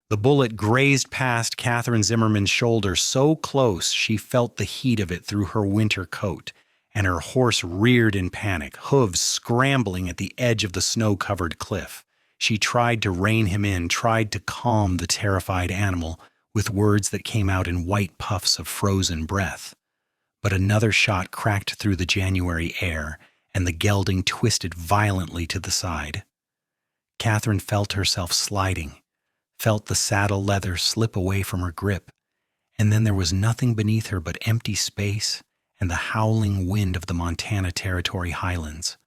The bullet grazed past Catherine Zimmerman's shoulder so close she felt the heat of it through her winter coat, and her horse reared in panic, hooves scrambling at the edge of the snow-covered cliff. She tried to rein him in, tried to calm the terrified animal with words that came out in white puffs of frozen breath. But another shot cracked through the January air, and the gelding twisted violently to the side. Catherine felt herself sliding, felt the saddle leather slip away from her grip, and then there was nothing beneath her but empty space and the howling wind of the Montana Territory highlands.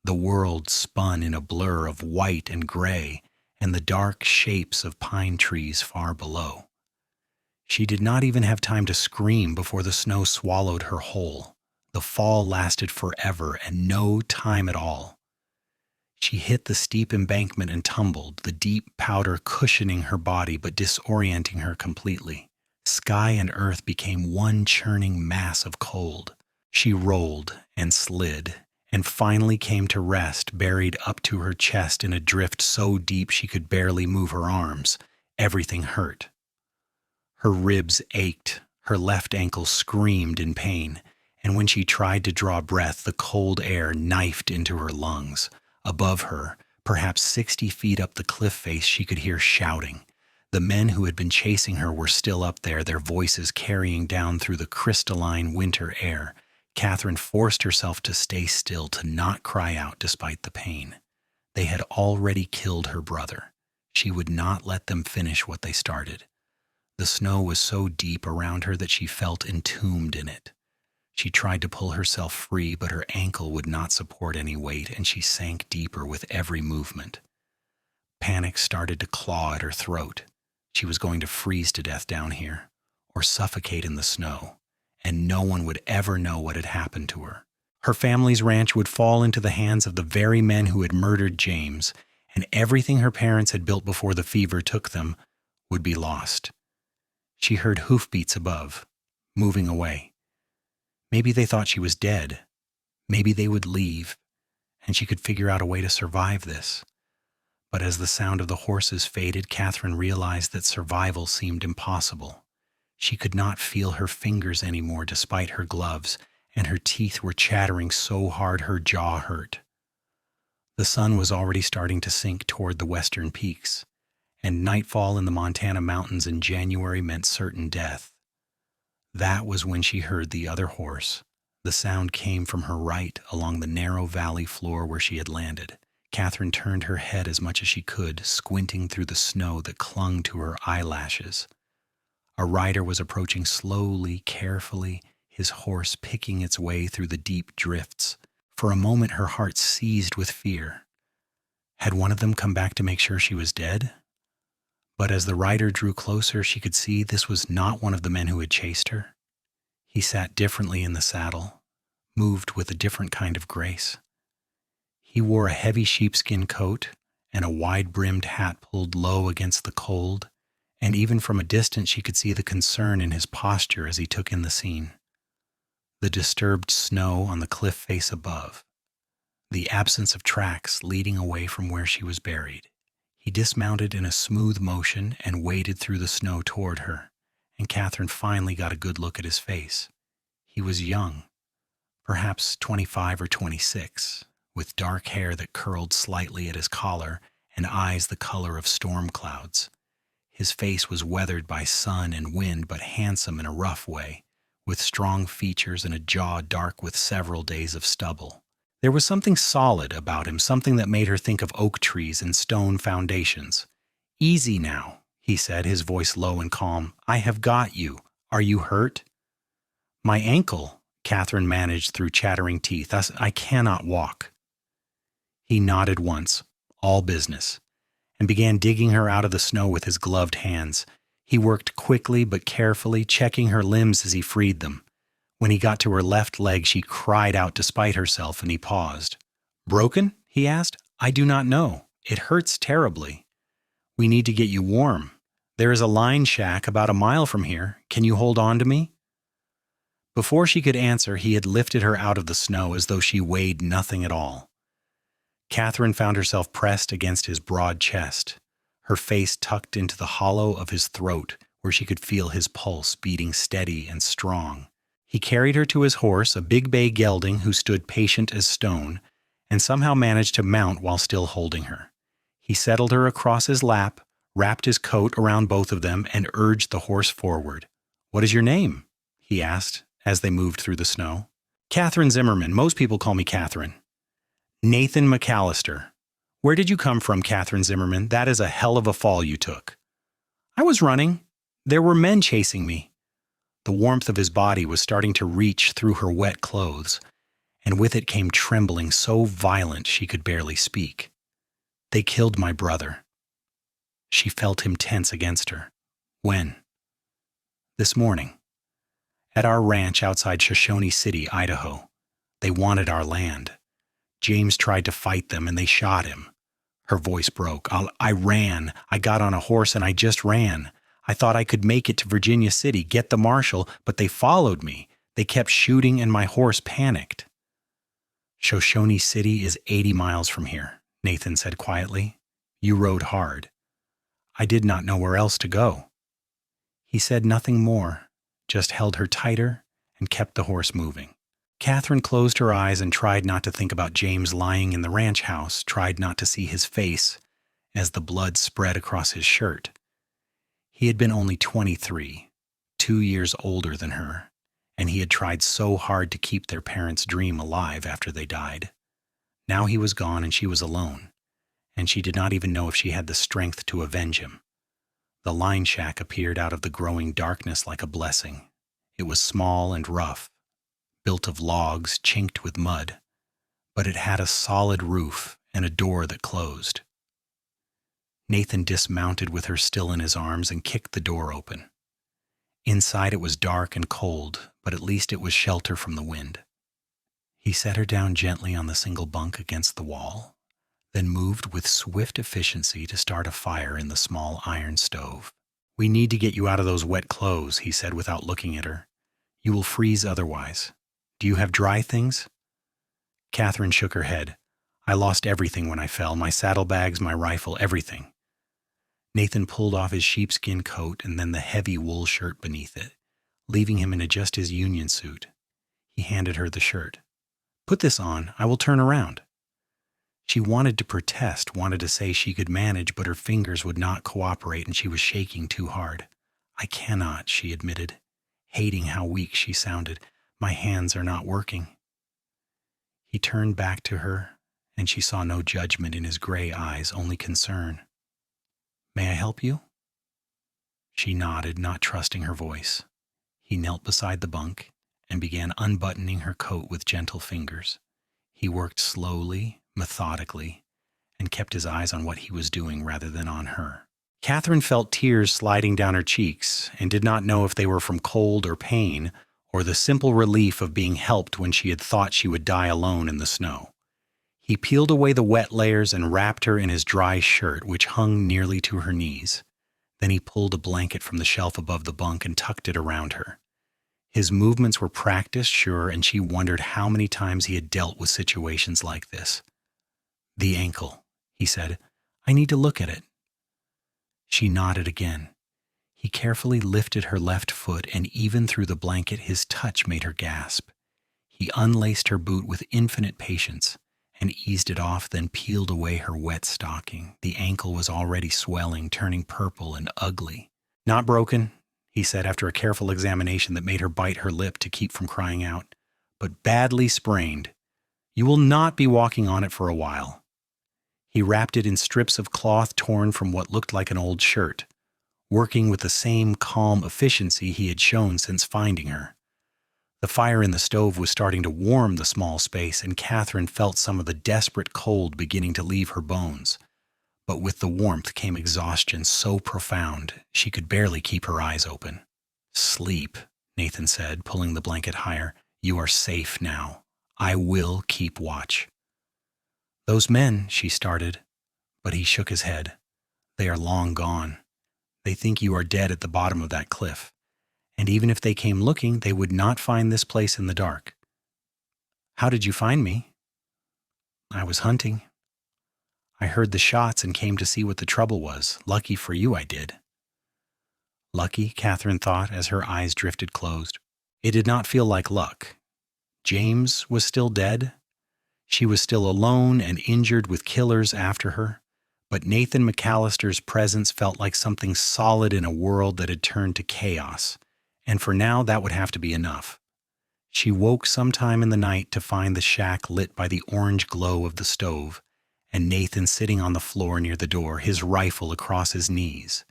The world spun in a blur of white and gray and the dark shapes of pine trees far below. She did not even have time to scream before the snow swallowed her whole. The fall lasted forever and no time at all. She hit the steep embankment and tumbled, the deep powder cushioning her body but disorienting her completely. Sky and earth became one churning mass of cold. She rolled and slid and finally came to rest, buried up to her chest in a drift so deep she could barely move her arms. Everything hurt. Her ribs ached, her left ankle screamed in pain, and when she tried to draw breath, the cold air knifed into her lungs. Above her, perhaps 60 feet up the cliff face, she could hear shouting. The men who had been chasing her were still up there, their voices carrying down through the crystalline winter air. Catherine forced herself to stay still, to not cry out despite the pain. They had already killed her brother. She would not let them finish what they started. The snow was so deep around her that she felt entombed in it. She tried to pull herself free, but her ankle would not support any weight, and she sank deeper with every movement. Panic started to claw at her throat. She was going to freeze to death down here, or suffocate in the snow, and no one would ever know what had happened to her. Her family's ranch would fall into the hands of the very men who had murdered James, and everything her parents had built before the fever took them would be lost. She heard hoofbeats above, moving away. Maybe they thought she was dead. Maybe they would leave, and she could figure out a way to survive this. But as the sound of the horses faded, Catherine realized that survival seemed impossible. She could not feel her fingers anymore despite her gloves, and her teeth were chattering so hard her jaw hurt. The sun was already starting to sink toward the western peaks, and nightfall in the Montana mountains in January meant certain death. That was when she heard the other horse. The sound came from her right along the narrow valley floor where she had landed. Catherine turned her head as much as she could, squinting through the snow that clung to her eyelashes. A rider was approaching slowly, carefully, his horse picking its way through the deep drifts. For a moment her heart seized with fear. Had one of them come back to make sure she was dead? But as the rider drew closer, she could see this was not one of the men who had chased her. He sat differently in the saddle, moved with a different kind of grace. He wore a heavy sheepskin coat and a wide-brimmed hat pulled low against the cold, and even from a distance she could see the concern in his posture as he took in the scene. The disturbed snow on the cliff face above, the absence of tracks leading away from where she was buried. He dismounted in a smooth motion and waded through the snow toward her, and Catherine finally got a good look at his face. He was young, perhaps 25 or 26, with dark hair that curled slightly at his collar and eyes the color of storm clouds. His face was weathered by sun and wind, but handsome in a rough way, with strong features and a jaw dark with several days of stubble. There was something solid about him, something that made her think of oak trees and stone foundations. "Easy now," he said, his voice low and calm. "I have got you. Are you hurt?" "My ankle," Catherine managed through chattering teeth. "I cannot walk." He nodded once, all business, and began digging her out of the snow with his gloved hands. He worked quickly but carefully, checking her limbs as he freed them. When he got to her left leg, she cried out despite herself, and he paused. "Broken?" he asked. "I do not know. It hurts terribly. We need to get you warm. There is a line shack about a mile from here. Can you hold on to me?" Before she could answer, he had lifted her out of the snow as though she weighed nothing at all. Catherine found herself pressed against his broad chest. her face tucked into the hollow of his throat where she could feel his pulse beating steady and strong. He carried her to his horse, a big bay gelding who stood patient as stone, and somehow managed to mount while still holding her. He settled her across his lap, wrapped his coat around both of them, and urged the horse forward. "What is your name?" he asked as they moved through the snow. "Catherine Zimmerman. Most people call me Catherine." "Nathan McAllister." "Where did you come from, Catherine Zimmerman? That is a hell of a fall you took." "I was running. There were men chasing me." The warmth of his body was starting to reach through her wet clothes, and with it came trembling so violent she could barely speak. "They killed my brother." She felt him tense against her. "When?" "This morning. At our ranch outside Shoshone City, Idaho. They wanted our land. James tried to fight them and they shot him." Her voice broke. I ran. I got on a horse and I just ran. I thought I could make it to Virginia City, get the marshal, but they followed me. They kept shooting and my horse panicked." "Shoshone City is 80 miles from here," Nathan said quietly. "You rode hard." "I did not know where else to go." He said nothing more, just held her tighter and kept the horse moving. Catherine closed her eyes and tried not to think about James lying in the ranch house, tried not to see his face as the blood spread across his shirt. He had been only 23, 2 years older than her, and he had tried so hard to keep their parents' dream alive after they died. Now he was gone and she was alone, and she did not even know if she had the strength to avenge him. The line shack appeared out of the growing darkness like a blessing. It was small and rough, built of logs chinked with mud, but it had a solid roof and a door that closed. Nathan dismounted with her still in his arms and kicked the door open. Inside it was dark and cold, but at least it was shelter from the wind. He set her down gently on the single bunk against the wall, then moved with swift efficiency to start a fire in the small iron stove. "We need to get you out of those wet clothes," he said without looking at her. "You will freeze otherwise. Do you have dry things?" Catherine shook her head. "I lost everything when I fell, my saddlebags, my rifle, everything." Nathan pulled off his sheepskin coat and then the heavy wool shirt beneath it, leaving him in just his union suit. He handed her the shirt. "Put this on. I will turn around." She wanted to protest, wanted to say she could manage, but her fingers would not cooperate and she was shaking too hard. "I cannot," she admitted, hating how weak she sounded. "My hands are not working." He turned back to her, and she saw no judgment in his gray eyes, only concern. "May I help you?" She nodded, not trusting her voice. He knelt beside the bunk and began unbuttoning her coat with gentle fingers. He worked slowly, methodically, and kept his eyes on what he was doing rather than on her. Catherine felt tears sliding down her cheeks and did not know if they were from cold or pain or the simple relief of being helped when she had thought she would die alone in the snow. He peeled away the wet layers and wrapped her in his dry shirt, which hung nearly to her knees. Then he pulled a blanket from the shelf above the bunk and tucked it around her. His movements were practiced, sure, and she wondered how many times he had dealt with situations like this. "The ankle," he said. "I need to look at it." She nodded again. He carefully lifted her left foot, and even through the blanket his touch made her gasp. He unlaced her boot with infinite patience and eased it off, then peeled away her wet stocking. The ankle was already swelling, turning purple and ugly. "Not broken," he said after a careful examination that made her bite her lip to keep from crying out, "but badly sprained. You will not be walking on it for a while." He wrapped it in strips of cloth torn from what looked like an old shirt, working with the same calm efficiency he had shown since finding her. The fire in the stove was starting to warm the small space, and Catherine felt some of the desperate cold beginning to leave her bones. But with the warmth came exhaustion so profound she could barely keep her eyes open. "Sleep," Nathan said, pulling the blanket higher. "You are safe now. I will keep watch." "Those men," she started, but he shook his head. "They are long gone. They think you are dead at the bottom of that cliff. And even if they came looking, they would not find this place in the dark." "How did you find me?" "I was hunting." I heard the shots and came to see what the trouble was. Lucky for you, I did." Lucky, Catherine thought as her eyes drifted closed. It did not feel like luck. James was still dead. She was still alone and injured with killers after her. But Nathan McAllister's presence felt like something solid in a world that had turned to chaos. And for now, that would have to be enough. She woke sometime in the night to find the shack lit by the orange glow of the stove, and Nathan sitting on the floor near the door, his rifle across his knees.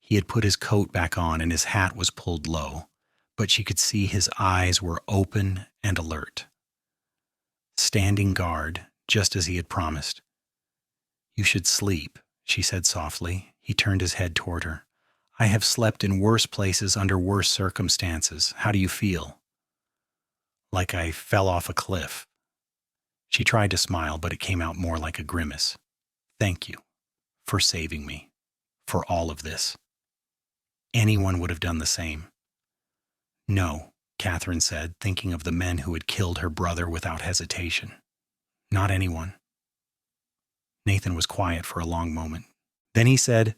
He had put his coat back on and his hat was pulled low, but she could see his eyes were open and alert. Standing guard, just as he had promised. "You should sleep," she said softly. He turned his head toward her. "I have slept in worse places under worse circumstances. How do you feel?" "Like I fell off a cliff." She tried to smile, but it came out more like a grimace. "Thank you for saving me, for all of this. Anyone would have done the same." "No," Catherine said, thinking of the men who had killed her brother without hesitation. "Not anyone." Nathan was quiet for a long moment. Then he said,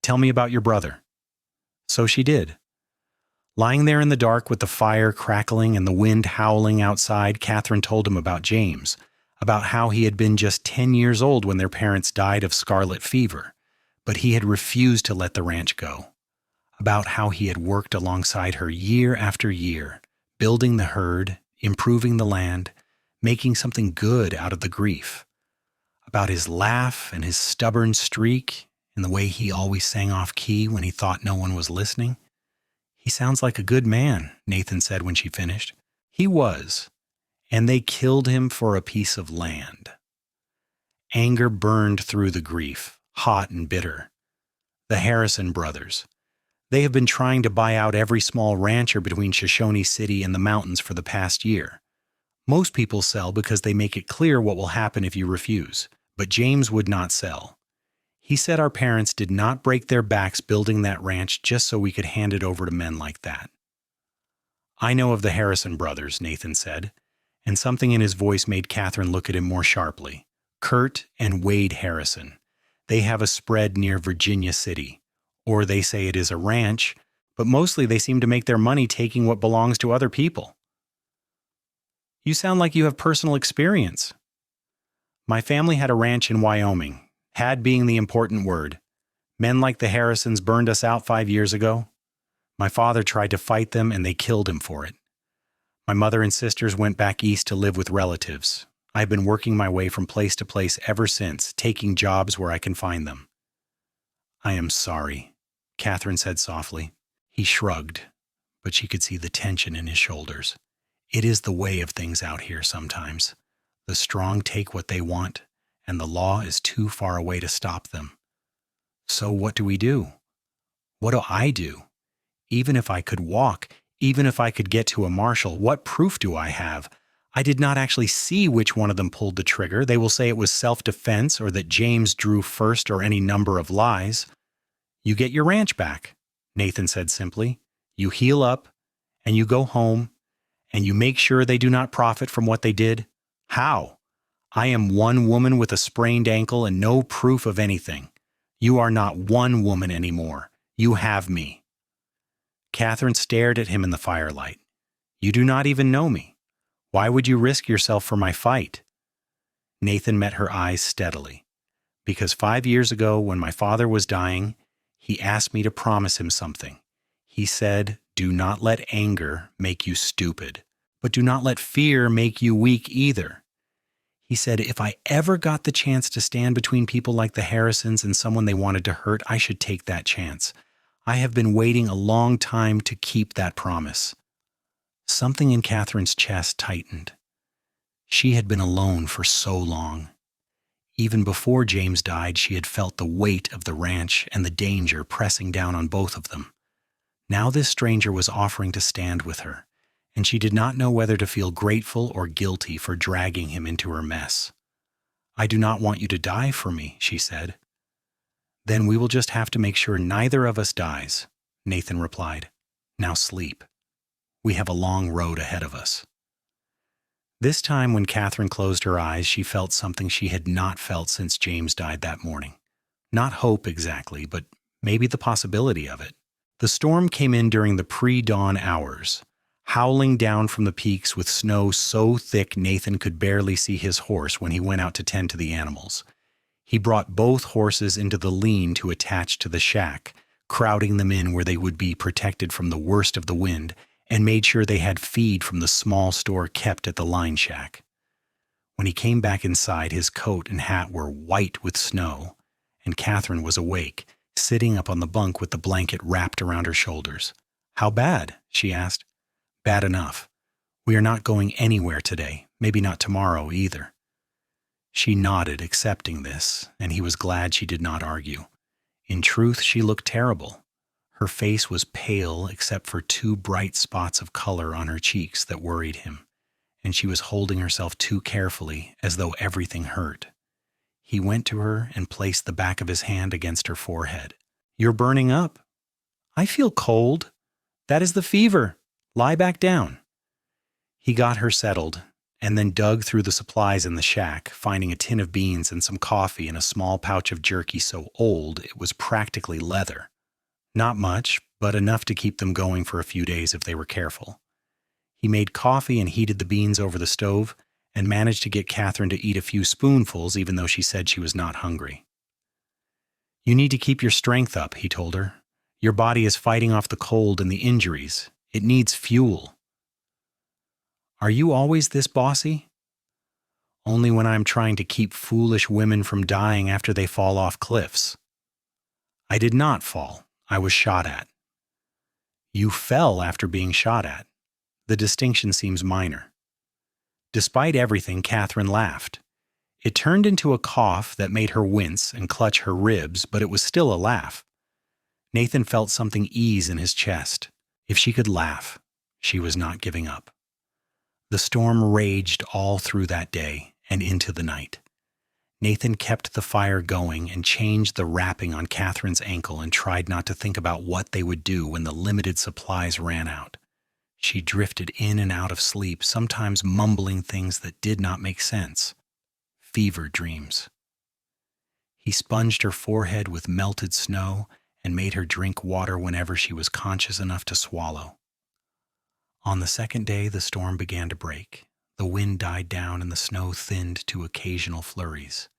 "Tell me about your brother." So she did. Lying there in the dark with the fire crackling and the wind howling outside, Catherine told him about James, about how he had been just 10 years old when their parents died of scarlet fever, but he had refused to let the ranch go, about how he had worked alongside her year after year, building the herd, improving the land, making something good out of the grief, about his laugh and his stubborn streak and the way he always sang off key when he thought no one was listening. "He sounds like a good man," Nathan said when she finished. He was, and they killed him for a piece of land. Anger burned through the grief, hot and bitter. The Harrison brothers. They have been trying to buy out every small rancher between Shoshone City and the mountains for the past year. Most people sell because they make it clear what will happen if you refuse, but James would not sell. He said our parents did not break their backs building that ranch just so we could hand it over to men like that. "I know of the Harrison brothers," Nathan said, and something in his voice made Catherine look at him more sharply. "Kurt and Wade Harrison. They have a spread near Virginia City. Or they say it is a ranch, but mostly they seem to make their money taking what belongs to other people." "You sound like you have personal experience." "My family had a ranch in Wyoming. Had being the important word. Men like the Harrisons burned us out 5 years ago. My father tried to fight them and they killed him for it. My mother and sisters went back east to live with relatives. I've been working my way from place to place ever since, taking jobs where I can find them." "I am sorry," Catherine said softly. He shrugged, but she could see the tension in his shoulders. It is the way of things out here sometimes. The strong take what they want, and the law is too far away to stop them. So what do we do? What do I do? Even if I could walk, even if I could get to a marshal, what proof do I have? I did not actually see which one of them pulled the trigger. They will say it was self-defense or that James drew first or any number of lies. "You get your ranch back," Nathan said simply. "You heal up, and you go home, and you make sure they do not profit from what they did." "How? I am one woman with a sprained ankle and no proof of anything. You are not one woman anymore. You have me." Catherine stared at him in the firelight. "You do not even know me. Why would you risk yourself for my fight?" Nathan met her eyes steadily. "Because 5 years ago, when my father was dying, he asked me to promise him something. He said, 'Do not let anger make you stupid, but do not let fear make you weak either.' He said, if I ever got the chance to stand between people like the Harrisons and someone they wanted to hurt, I should take that chance. I have been waiting a long time to keep that promise." Something in Catherine's chest tightened. She had been alone for so long. Even before James died, she had felt the weight of the ranch and the danger pressing down on both of them. Now this stranger was offering to stand with her, and she did not know whether to feel grateful or guilty for dragging him into her mess. "I do not want you to die for me," she said. "Then we will just have to make sure neither of us dies," Nathan replied. "Now sleep. We have a long road ahead of us." This time when Catherine closed her eyes, she felt something she had not felt since James died that morning. Not hope exactly, but maybe the possibility of it. The storm came in during the pre-dawn hours, howling down from the peaks with snow so thick Nathan could barely see his horse when he went out to tend to the animals. He brought both horses into the lean to attach to the shack, crowding them in where they would be protected from the worst of the wind, and made sure they had feed from the small store kept at the line shack. When he came back inside, his coat and hat were white with snow, and Catherine was awake, sitting up on the bunk with the blanket wrapped around her shoulders. "How bad?" she asked. "Bad enough. We are not going anywhere today, maybe not tomorrow either." She nodded, accepting this, and he was glad she did not argue. In truth, she looked terrible. Her face was pale except for 2 bright spots of color on her cheeks that worried him, and she was holding herself too carefully, as though everything hurt. He went to her and placed the back of his hand against her forehead. "You're burning up." "I feel cold." "That is the fever. Lie back down." He got her settled, and then dug through the supplies in the shack, finding a tin of beans and some coffee and a small pouch of jerky so old it was practically leather. Not much, but enough to keep them going for a few days if they were careful. He made coffee and heated the beans over the stove, and managed to get Catherine to eat a few spoonfuls even though she said she was not hungry. "You need to keep your strength up," he told her. "Your body is fighting off the cold and the injuries. It needs fuel." "Are you always this bossy?" "Only when I'm trying to keep foolish women from dying after they fall off cliffs." "I did not fall. I was shot at." "You fell after being shot at. The distinction seems minor." Despite everything, Catherine laughed. It turned into a cough that made her wince and clutch her ribs, but it was still a laugh. Nathan felt something ease in his chest. If she could laugh, she was not giving up. The storm raged all through that day and into the night. Nathan kept the fire going and changed the wrapping on Catherine's ankle and tried not to think about what they would do when the limited supplies ran out. She drifted in and out of sleep, sometimes mumbling things that did not make sense. Fever dreams. He sponged her forehead with melted snow and made her drink water whenever she was conscious enough to swallow. On the second day, the storm began to break. The wind died down and the snow thinned to occasional flurries.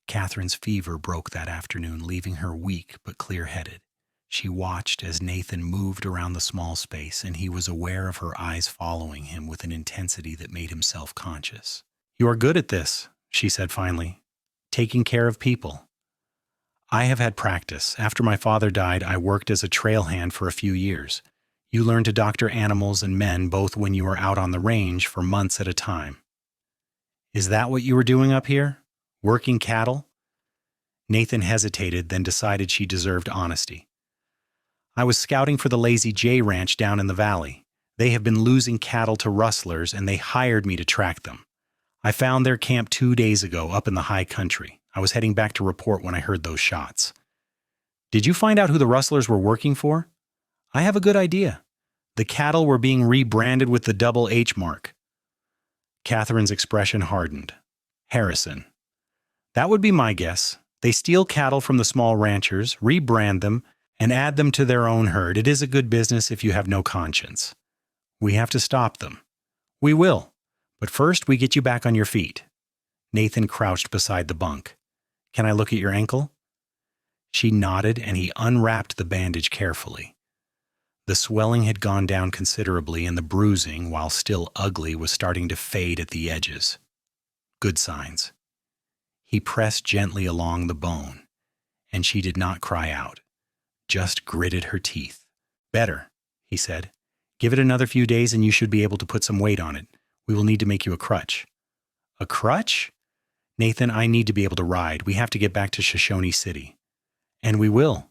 Catherine's fever broke that afternoon, leaving her weak but clear-headed. She watched as Nathan moved around the small space, and he was aware of her eyes following him with an intensity that made him self-conscious. "You are good at this," she said finally. "Taking care of people." "I have had practice. After my father died, I worked as a trail hand for a few years. You learn to doctor animals and men both when you are out on the range for months at a time." "Is that what you were doing up here? Working cattle?" Nathan hesitated, then decided she deserved honesty. "I was scouting for the Lazy J Ranch down in the valley. They have been losing cattle to rustlers, and they hired me to track them. I found their camp 2 days ago up in the high country. I was heading back to report when I heard those shots." "Did you find out who the rustlers were working for?" "I have a good idea. The cattle were being rebranded with the double H mark." Catherine's expression hardened. "Harrison." "That would be my guess. They steal cattle from the small ranchers, rebrand them, and add them to their own herd. It is a good business if you have no conscience. We have to stop them." "We will. But first we get you back on your feet." Nathan crouched beside the bunk. "Can I look at your ankle?" She nodded, and he unwrapped the bandage carefully. The swelling had gone down considerably, and the bruising, while still ugly, was starting to fade at the edges. Good signs. He pressed gently along the bone, and she did not cry out, just gritted her teeth. "Better," he said. "Give it another few days and you should be able to put some weight on it. We will need to make you a crutch." "A crutch?" "Nathan, I need to be able to ride. We have to get back to Shoshone City." "And we will.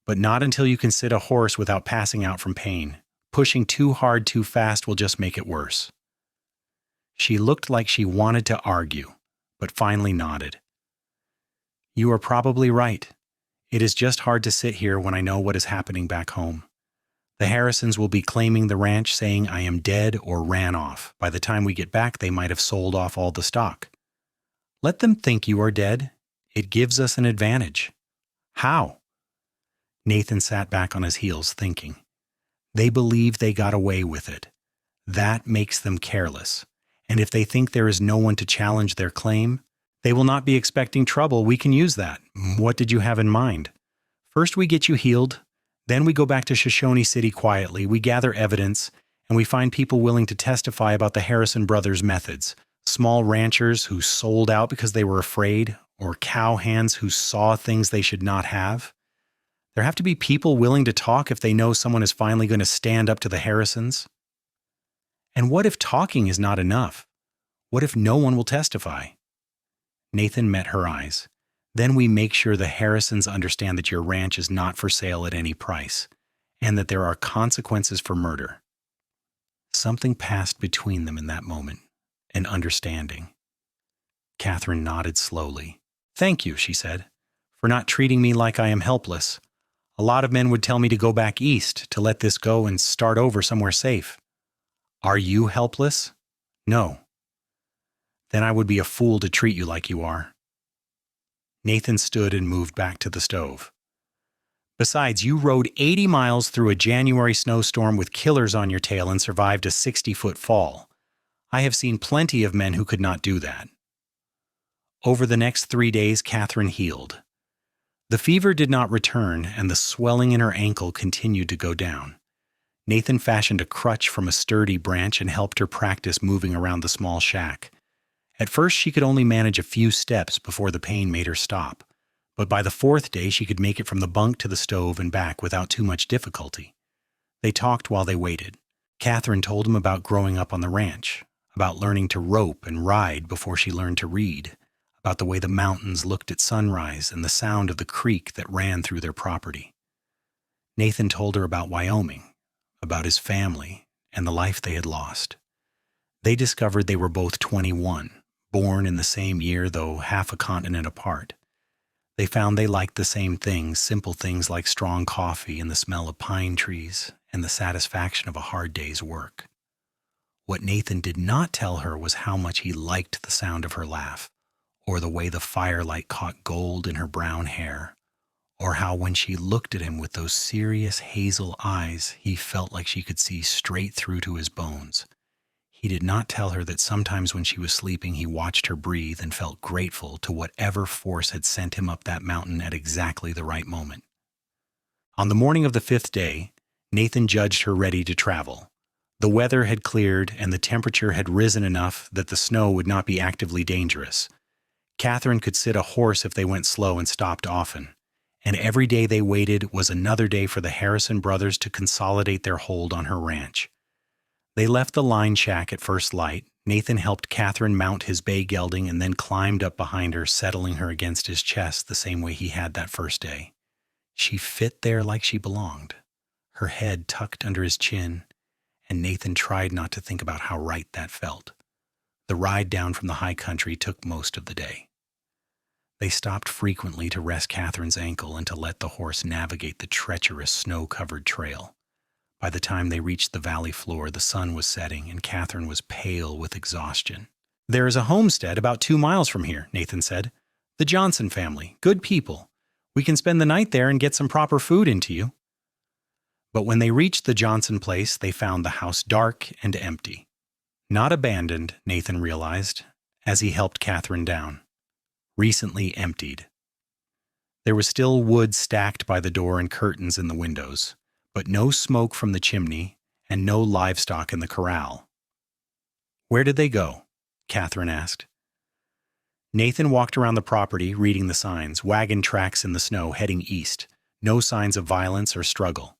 But not until you can sit a horse without passing out from pain. Pushing too hard too fast will just make it worse." She looked like she wanted to argue, but finally nodded. "You are probably right. It is just hard to sit here when I know what is happening back home. The Harrisons will be claiming the ranch, saying I am dead or ran off. By the time we get back, they might have sold off all the stock. Let them think you are dead. It gives us an advantage. How? Nathan sat back on his heels, thinking. They believe they got away with it. That makes them careless. And if they think there is no one to challenge their claim, they will not be expecting trouble. We can use that. What did you have in mind? First, we get you healed. Then we go back to Shoshone City quietly. We gather evidence, and we find people willing to testify about the Harrison brothers' methods. Small ranchers who sold out because they were afraid, or cowhands who saw things they should not have. There have to be people willing to talk if they know someone is finally going to stand up to the Harrisons. And what if talking is not enough? What if no one will testify? Nathan met her eyes. Then we make sure the Harrisons understand that your ranch is not for sale at any price, and that there are consequences for murder. Something passed between them in that moment, an understanding. Catherine nodded slowly. Thank you, she said, for not treating me like I am helpless. A lot of men would tell me to go back east, to let this go and start over somewhere safe. Are you helpless? No. Then I would be a fool to treat you like you are. Nathan stood and moved back to the stove. Besides, you rode 80 miles through a January snowstorm with killers on your tail and survived a 60-foot fall. I have seen plenty of men who could not do that. Over the next 3 days, Catherine healed. The fever did not return, and the swelling in her ankle continued to go down. Nathan fashioned a crutch from a sturdy branch and helped her practice moving around the small shack. At first, she could only manage a few steps before the pain made her stop, but by the 4th day, she could make it from the bunk to the stove and back without too much difficulty. They talked while they waited. Catherine told him about growing up on the ranch, about learning to rope and ride before she learned to read, about the way the mountains looked at sunrise and the sound of the creek that ran through their property. Nathan told her about Wyoming, about his family, and the life they had lost. They discovered they were both 21. Born in the same year, though half a continent apart. They found they liked the same things, simple things like strong coffee and the smell of pine trees and the satisfaction of a hard day's work. What Nathan did not tell her was how much he liked the sound of her laugh, or the way the firelight caught gold in her brown hair, or how when she looked at him with those serious hazel eyes, he felt like she could see straight through to his bones. He did not tell her that sometimes when she was sleeping, he watched her breathe and felt grateful to whatever force had sent him up that mountain at exactly the right moment. On the morning of the 5th day, Nathan judged her ready to travel. The weather had cleared and the temperature had risen enough that the snow would not be actively dangerous. Catherine could sit a horse if they went slow and stopped often, and every day they waited was another day for the Harrison brothers to consolidate their hold on her ranch. They left the line shack at first light. Nathan helped Catherine mount his bay gelding and then climbed up behind her, settling her against his chest the same way he had that first day. She fit there like she belonged, her head tucked under his chin, and Nathan tried not to think about how right that felt. The ride down from the high country took most of the day. They stopped frequently to rest Catherine's ankle and to let the horse navigate the treacherous snow-covered trail. By the time they reached the valley floor, the sun was setting and Catherine was pale with exhaustion. There is a homestead about 2 miles from here, Nathan said. The Johnson family, good people. We can spend the night there and get some proper food into you. But when they reached the Johnson place, they found the house dark and empty. Not abandoned, Nathan realized, as he helped Catherine down. Recently emptied. There was still wood stacked by the door and curtains in the windows, but no smoke from the chimney and no livestock in the corral. Where did they go? Catherine asked. Nathan walked around the property, reading the signs, wagon tracks in the snow heading east, no signs of violence or struggle.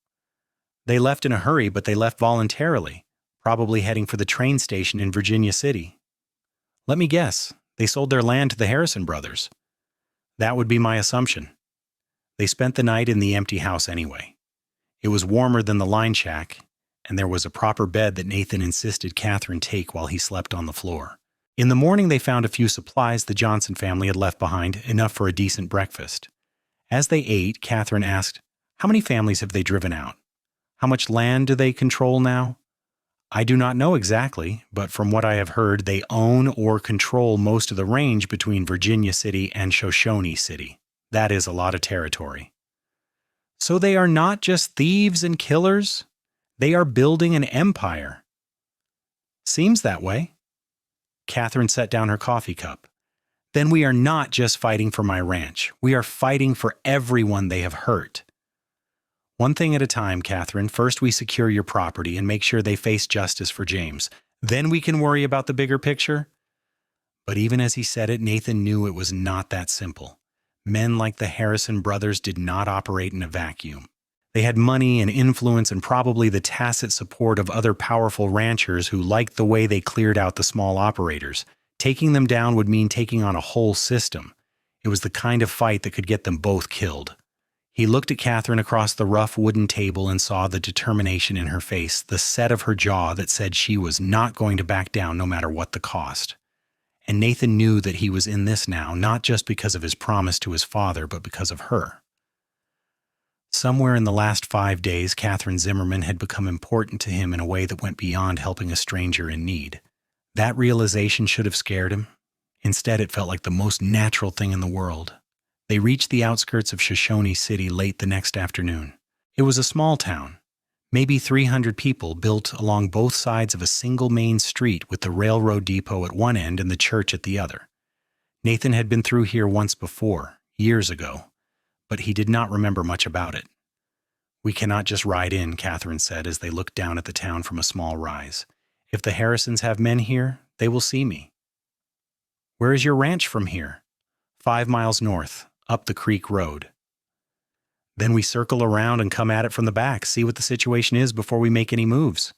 They left in a hurry, but they left voluntarily, probably heading for the train station in Virginia City. Let me guess, they sold their land to the Harrison brothers. That would be my assumption. They spent the night in the empty house anyway. It was warmer than the line shack, and there was a proper bed that Nathan insisted Catherine take while he slept on the floor. In the morning, they found a few supplies the Johnson family had left behind, enough for a decent breakfast. As they ate, Catherine asked, "How many families have they driven out? How much land do they control now? I do not know exactly, but from what I have heard, they own or control most of the range between Virginia City and Shoshone City. That is a lot of territory. So they are not just thieves and killers? They are building an empire. Seems that way. Catherine set down her coffee cup. Then we are not just fighting for my ranch. We are fighting for everyone they have hurt. One thing at a time, Catherine. First, we secure your property and make sure they face justice for James. Then we can worry about the bigger picture. But even as he said it, Nathan knew it was not that simple. Men like the Harrison brothers did not operate in a vacuum. They had money and influence and probably the tacit support of other powerful ranchers who liked the way they cleared out the small operators. Taking them down would mean taking on a whole system. It was the kind of fight that could get them both killed. He looked at Catherine across the rough wooden table and saw the determination in her face, the set of her jaw that said she was not going to back down no matter what the cost. And Nathan knew that he was in this now, not just because of his promise to his father, but because of her. Somewhere in the last 5 days, Catherine Zimmerman had become important to him in a way that went beyond helping a stranger in need. That realization should have scared him. Instead, it felt like the most natural thing in the world. They reached the outskirts of Shoshone City late the next afternoon. It was a small town, maybe 300 people built along both sides of a single main street with the railroad depot at one end and the church at the other. Nathan had been through here once before, years ago, but he did not remember much about it. We cannot just ride in, Catherine said as they looked down at the town from a small rise. If the Harrisons have men here, they will see me. Where is your ranch from here? 5 miles north, up the creek road. Then we circle around and come at it from the back, see what the situation is before we make any moves.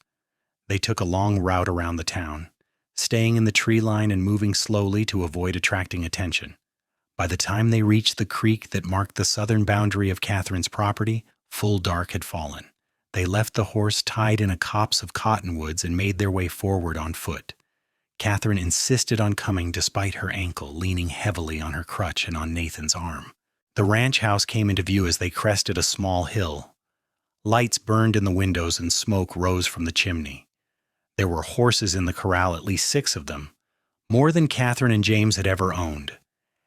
They took a long route around the town, staying in the tree line and moving slowly to avoid attracting attention. By the time they reached the creek that marked the southern boundary of Catherine's property, full dark had fallen. They left the horse tied in a copse of cottonwoods and made their way forward on foot. Catherine insisted on coming despite her ankle, leaning heavily on her crutch and on Nathan's arm. The ranch house came into view as they crested a small hill. Lights burned in the windows and smoke rose from the chimney. There were horses in the corral, at least 6 of them, more than Catherine and James had ever owned.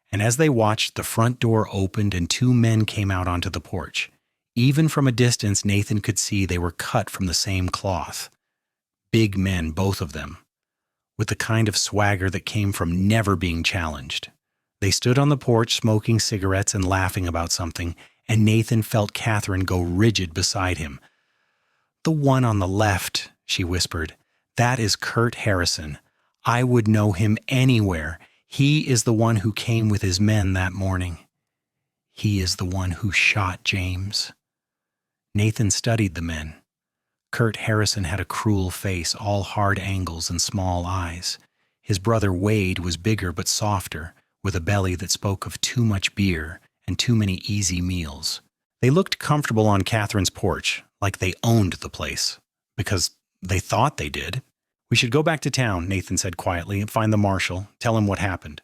And as they watched, the front door opened and 2 men came out onto the porch. Even from a distance, Nathan could see they were cut from the same cloth. Big men, both of them, with the kind of swagger that came from never being challenged. They stood on the porch smoking cigarettes and laughing about something, and Nathan felt Catherine go rigid beside him. "The one on the left," she whispered. "That is Kurt Harrison. I would know him anywhere. He is the one who came with his men that morning. He is the one who shot James." Nathan studied the men. Kurt Harrison had a cruel face, all hard angles and small eyes. His brother Wade was bigger but softer, with a belly that spoke of too much beer and too many easy meals. They looked comfortable on Catherine's porch, like they owned the place, because they thought they did. "We should go back to town," Nathan said quietly, "and find the marshal, tell him what happened."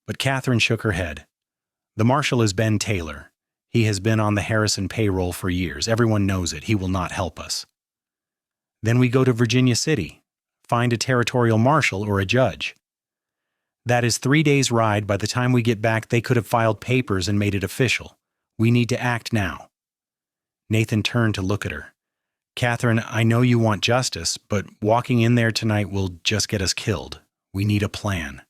But Catherine shook her head. "The marshal is Ben Taylor. He has been on the Harrison payroll for years. Everyone knows it. He will not help us." "Then we go to Virginia City, find a territorial marshal or a judge." "That is 3 days' ride. By the time we get back, they could have filed papers and made it official. We need to act now." Nathan turned to look at her. "Catherine, I know you want justice, but walking in there tonight will just get us killed. We need a plan."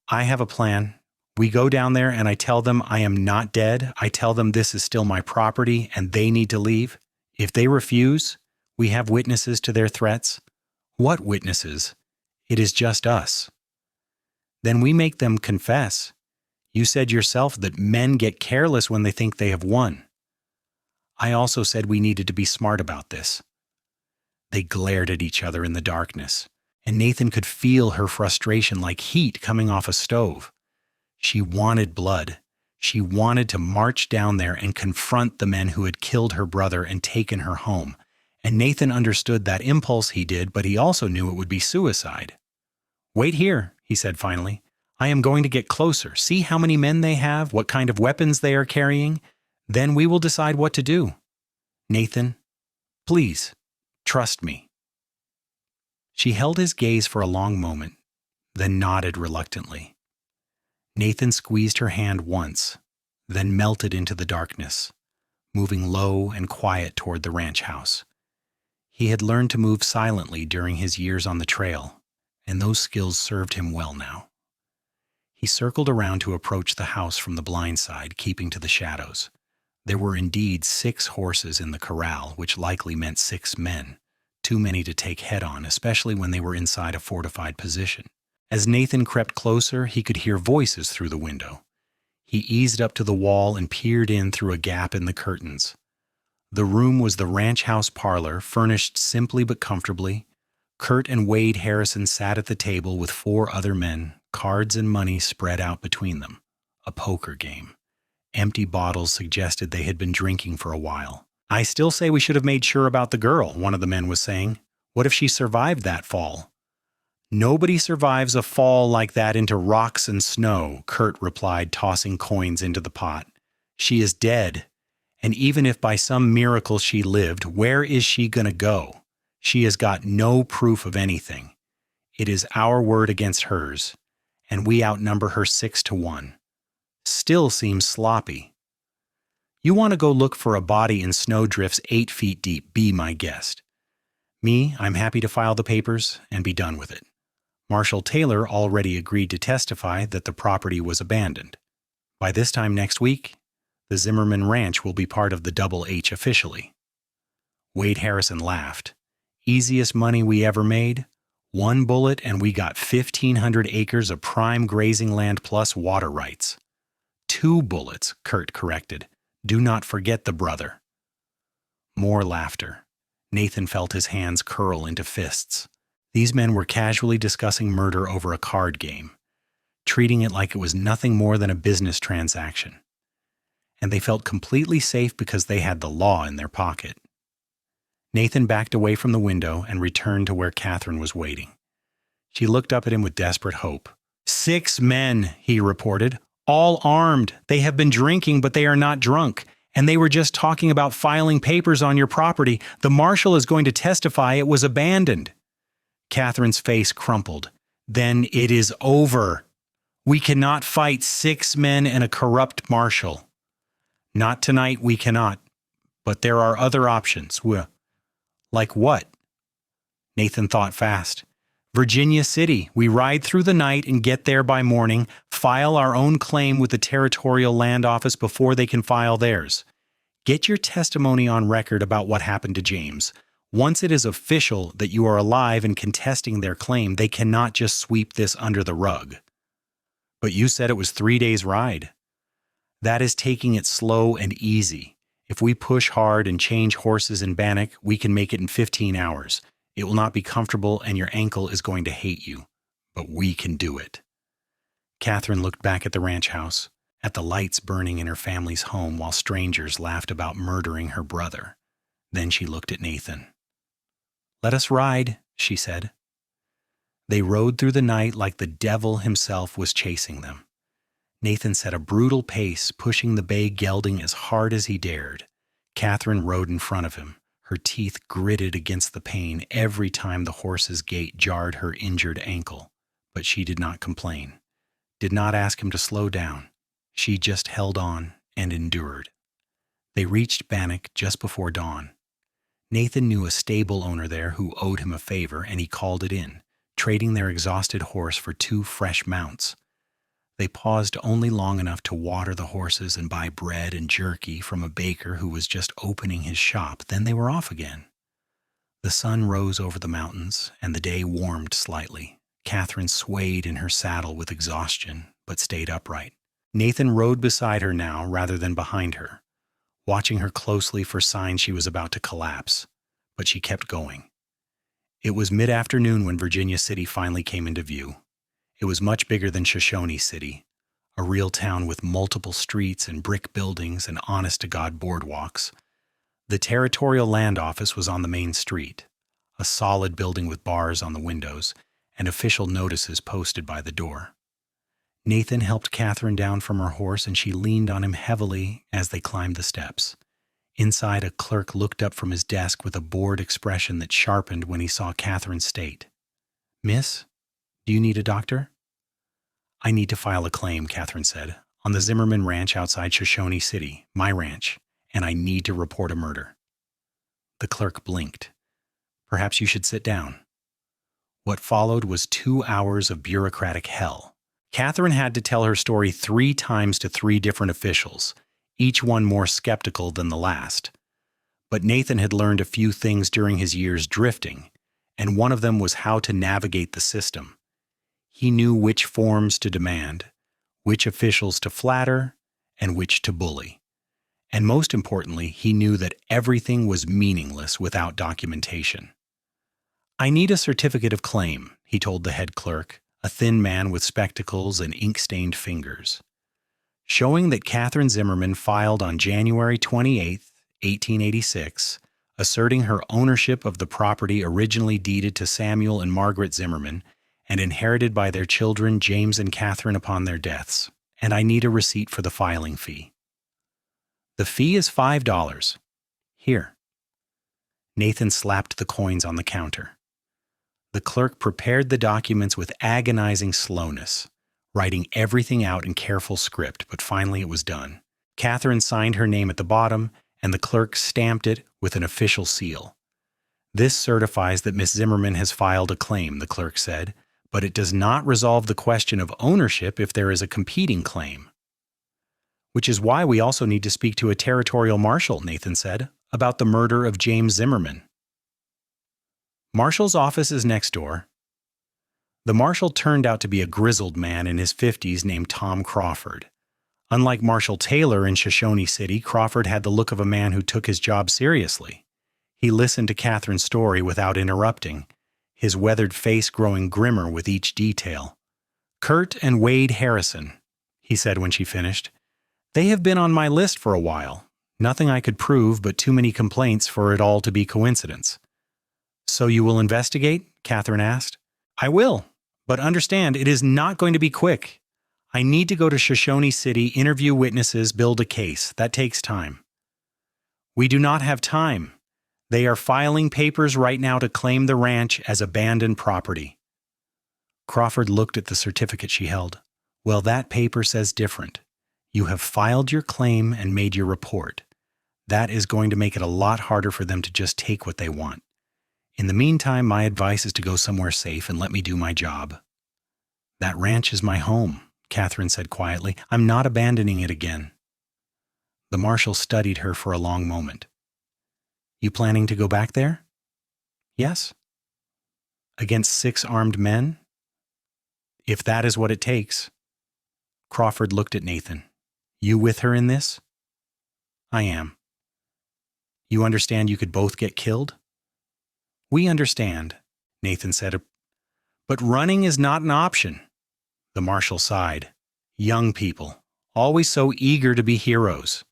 "I have a plan. We go down there and I tell them I am not dead. I tell them this is still my property and they need to leave. If they refuse, we have witnesses to their threats." "What witnesses?" "It is just us." "Then we make them confess. You said yourself that men get careless when they think they have won." "I also said we needed to be smart about this." They glared at each other in the darkness, and Nathan could feel her frustration like heat coming off a stove. She wanted blood. She wanted to march down there and confront the men who had killed her brother and taken her home. And Nathan understood that impulse he did, but he also knew it would be suicide. "Wait here," he said finally. "I am going to get closer. See how many men they have, what kind of weapons they are carrying. Then we will decide what to do." "Nathan, Please, trust me." She held his gaze for a long moment, then nodded reluctantly. Nathan squeezed her hand once, then melted into the darkness, moving low and quiet toward the ranch house. He had learned to move silently during his years on the trail, and those skills served him well now. He circled around to approach the house from the blind side, keeping to the shadows. There were indeed 6 horses in the corral, which likely meant 6 men, too many to take head-on, especially when they were inside a fortified position. As Nathan crept closer, he could hear voices through the window. He eased up to the wall and peered in through a gap in the curtains. The room was the ranch house parlor, furnished simply but comfortably. Kurt and Wade Harrison sat at the table with 4 other men, cards and money spread out between them. A poker game. Empty bottles suggested they had been drinking for a while. "I still say we should have made sure about the girl," one of the men was saying. "What if she survived that fall?" "Nobody survives a fall like that into rocks and snow," Kurt replied, tossing coins into the pot. "She is dead. And even if by some miracle she lived, where is she going to go? She has got no proof of anything. It is our word against hers, and we outnumber her 6-1. Still seems sloppy. You want to go look for a body in snowdrifts 8 feet deep, be my guest. Me, I'm happy to file the papers and be done with it." Marshal Taylor already agreed to testify that the property was abandoned. By this time next week, the Zimmerman Ranch will be part of the Double H officially. Wade Harrison laughed. "Easiest money we ever made? 1 bullet and we got 1,500 acres of prime grazing land plus water rights." 2 bullets, Kurt corrected. "Do not forget the brother." More laughter. Nathan felt his hands curl into fists. These men were casually discussing murder over a card game, treating it like it was nothing more than a business transaction. And they felt completely safe because they had the law in their pocket. Nathan backed away from the window and returned to where Catherine was waiting. She looked up at him with desperate hope. 6 men, he reported, all armed. They have been drinking, but they are not drunk. And they were just talking about filing papers on your property. The marshal is going to testify it was abandoned." Catherine's face crumpled. "Then it is over. We cannot fight 6 men and a corrupt marshal." "Not tonight, we cannot. But there are other options." "Like what?" Nathan thought fast. "Virginia City. We ride through the night and get there by morning, file our own claim with the Territorial Land Office before they can file theirs. Get your testimony on record about what happened to James. Once it is official that you are alive and contesting their claim, they cannot just sweep this under the rug." "But you said it was 3 days' ride." "That is taking it slow and easy. If we push hard and change horses in Bannock, we can make it in 15 hours. It will not be comfortable and your ankle is going to hate you. But we can do it." Catherine looked back at the ranch house, at the lights burning in her family's home while strangers laughed about murdering her brother. Then she looked at Nathan. "Let us ride," she said. They rode through the night like the devil himself was chasing them. Nathan set a brutal pace, pushing the bay gelding as hard as he dared. Catherine rode in front of him, her teeth gritted against the pain every time the horse's gait jarred her injured ankle. But she did not complain, did not ask him to slow down. She just held on and endured. They reached Bannock just before dawn. Nathan knew a stable owner there who owed him a favor, and he called it in, trading their exhausted horse for 2 fresh mounts. They paused only long enough to water the horses and buy bread and jerky from a baker who was just opening his shop. Then they were off again. The sun rose over the mountains, and the day warmed slightly. Catherine swayed in her saddle with exhaustion, but stayed upright. Nathan rode beside her now rather than behind her, watching her closely for signs she was about to collapse. But she kept going. It was mid-afternoon when Virginia City finally came into view. It was much bigger than Shoshone City, a real town with multiple streets and brick buildings and honest-to-God boardwalks. The Territorial Land Office was on the main street, a solid building with bars on the windows and official notices posted by the door. Nathan helped Catherine down from her horse, and she leaned on him heavily as they climbed the steps. Inside, a clerk looked up from his desk with a bored expression that sharpened when he saw Catherine state. "Miss, do you need a doctor?" "I need to file a claim," Catherine said, "on the Zimmerman ranch outside Shoshone City, my ranch, and I need to report a murder." The clerk blinked. "Perhaps you should sit down." What followed was 2 hours of bureaucratic hell. Catherine had to tell her story 3 times to 3 different officials, each one more skeptical than the last. But Nathan had learned a few things during his years drifting, and one of them was how to navigate the system. He knew which forms to demand, which officials to flatter, and which to bully. And most importantly, he knew that everything was meaningless without documentation. "I need a certificate of claim," he told the head clerk, a thin man with spectacles and ink-stained fingers. Showing that Catherine Zimmerman filed on January 28, 1886, asserting her ownership of the property originally deeded to Samuel and Margaret Zimmerman and inherited by their children James and Catherine upon their deaths, and I need a receipt for the filing fee. "The fee is $5. Here." Nathan slapped the coins on the counter. The clerk prepared the documents with agonizing slowness, writing everything out in careful script, but finally it was done. Catherine signed her name at the bottom, and the clerk stamped it with an official seal. "This certifies that Miss Zimmerman has filed a claim," the clerk said, "but it does not resolve the question of ownership if there is a competing claim." "Which is why we also need to speak to a territorial marshal," Nathan said, "about the murder of James Zimmerman." "Marshal's office is next door." The marshal turned out to be a grizzled man in his 50s named Tom Crawford. Unlike Marshal Taylor in Shoshone City, Crawford had the look of a man who took his job seriously. He listened to Catherine's story without interrupting, his weathered face growing grimmer with each detail. "Kurt and Wade Harrison," he said when she finished. "They have been on my list for a while. Nothing I could prove, but too many complaints for it all to be coincidence." "So you will investigate?" Catherine asked. "I will, but understand it is not going to be quick. I need to go to Shoshone City, interview witnesses, build a case. That takes time." "We do not have time. They are filing papers right now to claim the ranch as abandoned property." Crawford looked at the certificate she held. "Well, that paper says different. You have filed your claim and made your report. That is going to make it a lot harder for them to just take what they want. In the meantime, my advice is to go somewhere safe and let me do my job." "That ranch is my home," Catherine said quietly. "I'm not abandoning it again." The marshal studied her for a long moment. "You planning to go back there?" "Yes." "Against 6 armed men?" "If that is what it takes." Crawford looked at Nathan. "You with her in this?" "I am." "You understand you could both get killed?" "We understand," Nathan said. "But running is not an option." The marshal sighed. "Young people, always so eager to be heroes."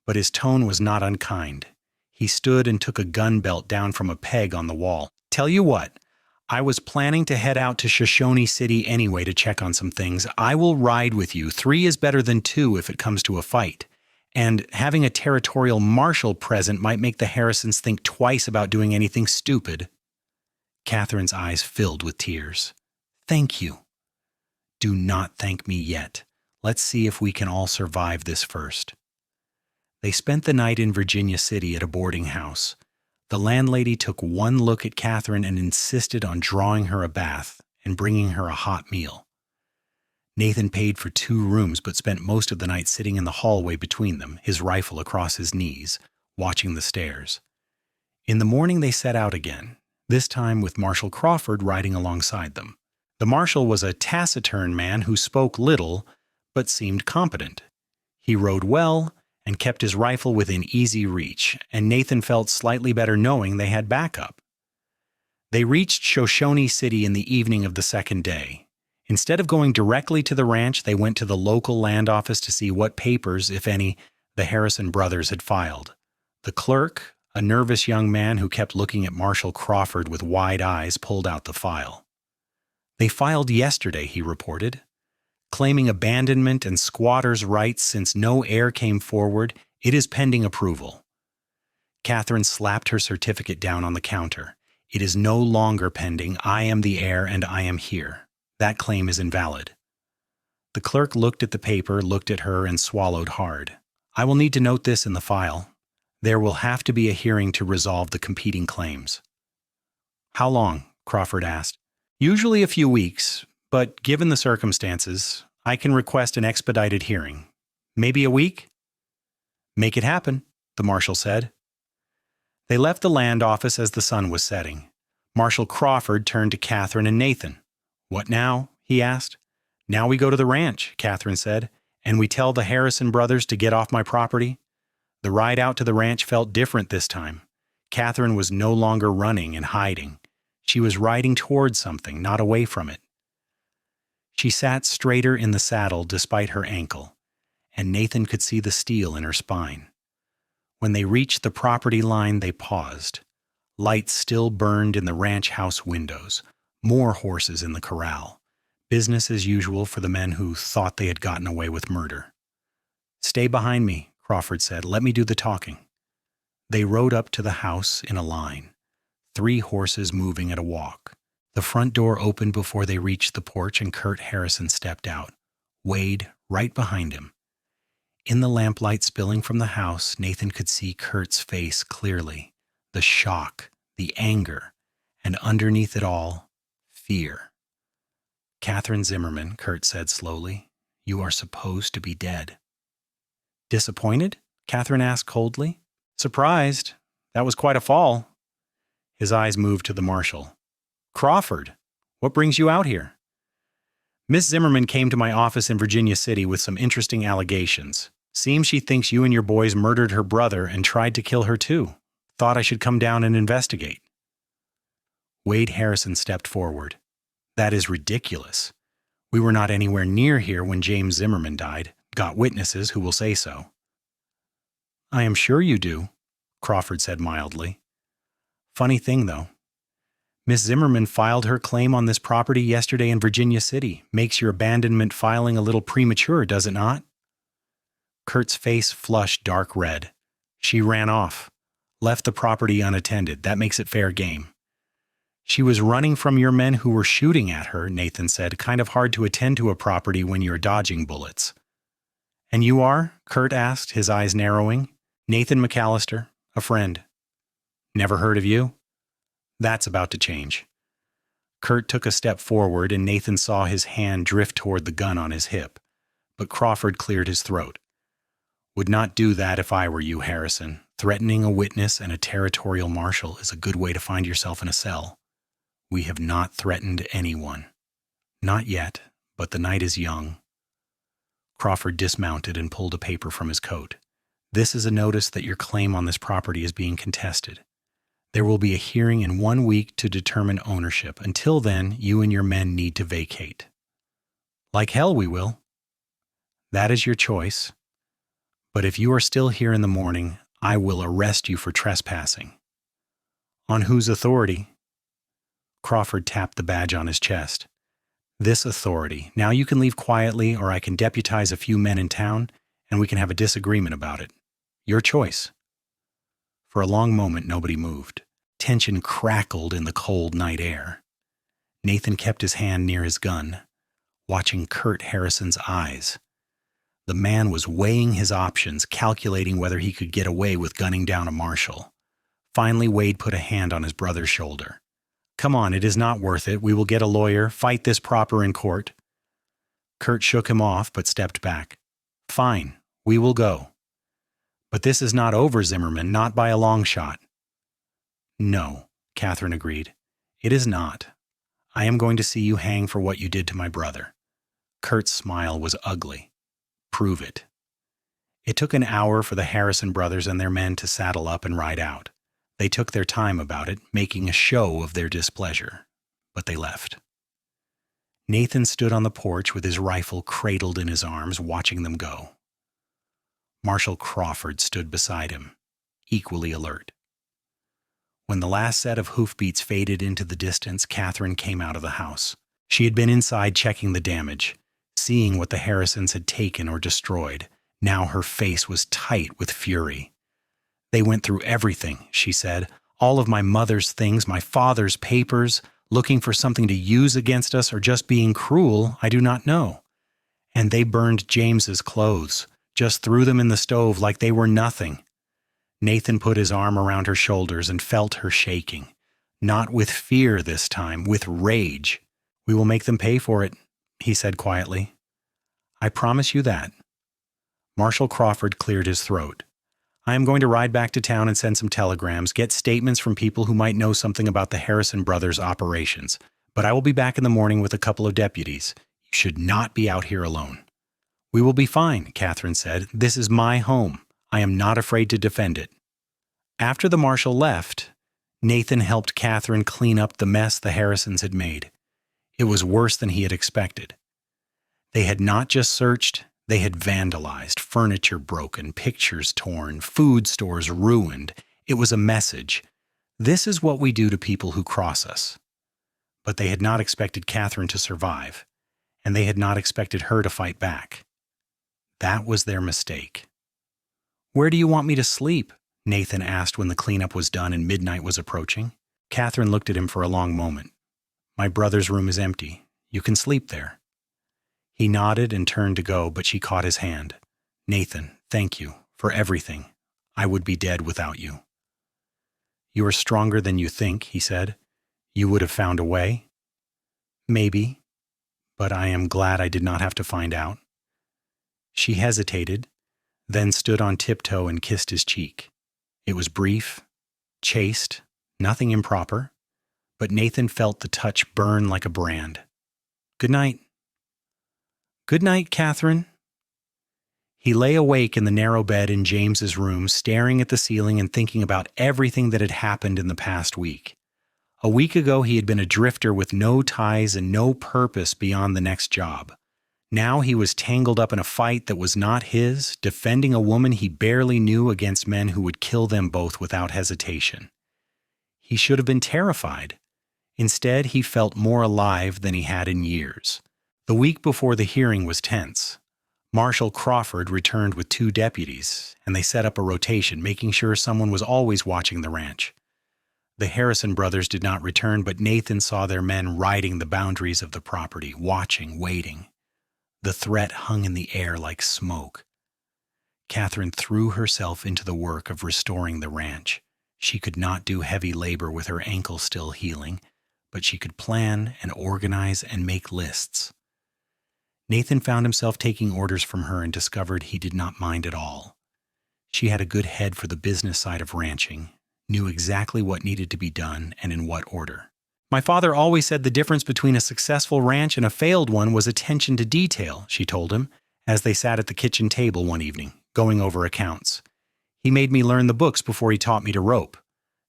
But his tone was not unkind. He stood and took a gun belt down from a peg on the wall. "Tell you what, I was planning to head out to Shoshone City anyway to check on some things. I will ride with you. 3 is better than 2 if it comes to a fight. And having a territorial marshal present might make the Harrisons think twice about doing anything stupid." Catherine's eyes filled with tears. "Thank you." "Do not thank me yet. Let's see if we can all survive this first." They spent the night in Virginia City at a boarding house. The landlady took one look at Catherine and insisted on drawing her a bath and bringing her a hot meal. Nathan paid for 2 rooms but spent most of the night sitting in the hallway between them, his rifle across his knees, watching the stairs. In the morning they set out again, this time with Marshal Crawford riding alongside them. The marshal was a taciturn man who spoke little but seemed competent. He rode well and kept his rifle within easy reach, and Nathan felt slightly better knowing they had backup. They reached Shoshone City in the evening of the second day. Instead of going directly to the ranch, they went to the local land office to see what papers, if any, the Harrison brothers had filed. The clerk, a nervous young man who kept looking at Marshal Crawford with wide eyes, pulled out the file. "They filed yesterday," he reported. "Claiming abandonment and squatters' rights since no heir came forward, it is pending approval. Catherine slapped her certificate down on the counter. It is no longer pending. I am the heir and I am here. That claim is invalid. The clerk looked at the paper, looked at her, and swallowed hard. I will need to note this in the file. There will have to be a hearing to resolve the competing claims. How long? Crawford asked. Usually a few weeks, but given the circumstances, I can request an expedited hearing. Maybe a week? Make it happen, the marshal said. They left the land office as the sun was setting. Marshal Crawford turned to Catherine and Nathan. What now? He asked. Now we go to the ranch, Catherine said, and we tell the Harrison brothers to get off my property. The ride out to the ranch felt different this time. Catherine was no longer running and hiding. She was riding towards something, not away from it. She sat straighter in the saddle despite her ankle, and Nathan could see the steel in her spine. When they reached the property line, they paused. Lights still burned in the ranch house windows, more horses in the corral. Business as usual for the men who thought they had gotten away with murder. Stay behind me, Crawford said. Let me do the talking. They rode up to the house in a line, 3 horses moving at a walk. The front door opened before they reached the porch and Kurt Harrison stepped out, Wade right behind him. In the lamplight spilling from the house, Nathan could see Kurt's face clearly, the shock, the anger, and underneath it all, fear. Catherine Zimmerman, Kurt said slowly, you are supposed to be dead. Disappointed? Catherine asked coldly. Surprised. That was quite a fall. His eyes moved to the marshal. Crawford, what brings you out here? Miss Zimmerman came to my office in Virginia City with some interesting allegations. Seems she thinks you and your boys murdered her brother and tried to kill her too. Thought I should come down and investigate. Wade Harrison stepped forward. That is ridiculous. We were not anywhere near here when James Zimmerman died. Got witnesses who will say so. I am sure you do, Crawford said mildly. Funny thing, though. Miss Zimmerman filed her claim on this property yesterday in Virginia City. Makes your abandonment filing a little premature, does it not? Kurt's face flushed dark red. She ran off. Left the property unattended. That makes it fair game. She was running from your men who were shooting at her, Nathan said. Kind of hard to attend to a property when you're dodging bullets. And you are? Kurt asked, his eyes narrowing. Nathan McAllister, a friend. Never heard of you? That's about to change. Kurt took a step forward and Nathan saw his hand drift toward the gun on his hip. But Crawford cleared his throat. Would not do that if I were you, Harrison. Threatening a witness and a territorial marshal is a good way to find yourself in a cell. We have not threatened anyone. Not yet, but the night is young. Crawford dismounted and pulled a paper from his coat. This is a notice that your claim on this property is being contested. There will be a hearing in 1 week to determine ownership. Until then, you and your men need to vacate. Like hell we will. That is your choice. But if you are still here in the morning, I will arrest you for trespassing. On whose authority? Crawford tapped the badge on his chest. This authority. Now you can leave quietly, or I can deputize a few men in town, and we can have a disagreement about it. Your choice. For a long moment, nobody moved. Tension crackled in the cold night air. Nathan kept his hand near his gun, watching Kurt Harrison's eyes. The man was weighing his options, calculating whether he could get away with gunning down a marshal. Finally, Wade put a hand on his brother's shoulder. Come on, it is not worth it. We will get a lawyer, fight this proper in court. Kurt shook him off, but stepped back. Fine, we will go. But this is not over, Zimmerman, not by a long shot. No, Catherine agreed. It is not. I am going to see you hang for what you did to my brother. Kurt's smile was ugly. Prove it. It took an hour for the Harrison brothers and their men to saddle up and ride out. They took their time about it, making a show of their displeasure. But they left. Nathan stood on the porch with his rifle cradled in his arms, watching them go. Marshal Crawford stood beside him, equally alert. When the last set of hoofbeats faded into the distance, Catherine came out of the house. She had been inside checking the damage, seeing what the Harrisons had taken or destroyed. Now her face was tight with fury. They went through everything, she said. All of my mother's things, my father's papers, looking for something to use against us or just being cruel, I do not know. And they burned James's clothes, just threw them in the stove like they were nothing. Nathan put his arm around her shoulders and felt her shaking. Not with fear this time, with rage. We will make them pay for it, he said quietly. I promise you that. Marshal Crawford cleared his throat. I am going to ride back to town and send some telegrams, get statements from people who might know something about the Harrison brothers' operations. But I will be back in the morning with a couple of deputies. You should not be out here alone. We will be fine, Catherine said. This is my home. I am not afraid to defend it. After the marshal left, Nathan helped Catherine clean up the mess the Harrisons had made. It was worse than he had expected. They had not just searched, they had vandalized, furniture broken, pictures torn, food stores ruined. It was a message. This is what we do to people who cross us. But they had not expected Catherine to survive, and they had not expected her to fight back. That was their mistake. Where do you want me to sleep? Nathan asked when the cleanup was done and midnight was approaching. Catherine looked at him for a long moment. My brother's room is empty. You can sleep there. He nodded and turned to go, but she caught his hand. Nathan, thank you for everything. I would be dead without you. You are stronger than you think, he said. You would have found a way? Maybe, but I am glad I did not have to find out. She hesitated, then stood on tiptoe and kissed his cheek. It was brief, chaste, nothing improper, but Nathan felt the touch burn like a brand. Good night. Good night, Catherine. He lay awake in the narrow bed in James's room, staring at the ceiling and thinking about everything that had happened in the past week. A week ago, he had been a drifter with no ties and no purpose beyond the next job. Now he was tangled up in a fight that was not his, defending a woman he barely knew against men who would kill them both without hesitation. He should have been terrified. Instead, he felt more alive than he had in years. The week before the hearing was tense. Marshal Crawford returned with 2 deputies, and they set up a rotation, making sure someone was always watching the ranch. The Harrison brothers did not return, but Nathan saw their men riding the boundaries of the property, watching, waiting. The threat hung in the air like smoke. Catherine threw herself into the work of restoring the ranch. She could not do heavy labor with her ankle still healing, but she could plan and organize and make lists. Nathan found himself taking orders from her and discovered he did not mind at all. She had a good head for the business side of ranching, knew exactly what needed to be done and in what order. My father always said the difference between a successful ranch and a failed one was attention to detail, she told him, as they sat at the kitchen table one evening, going over accounts. He made me learn the books before he taught me to rope.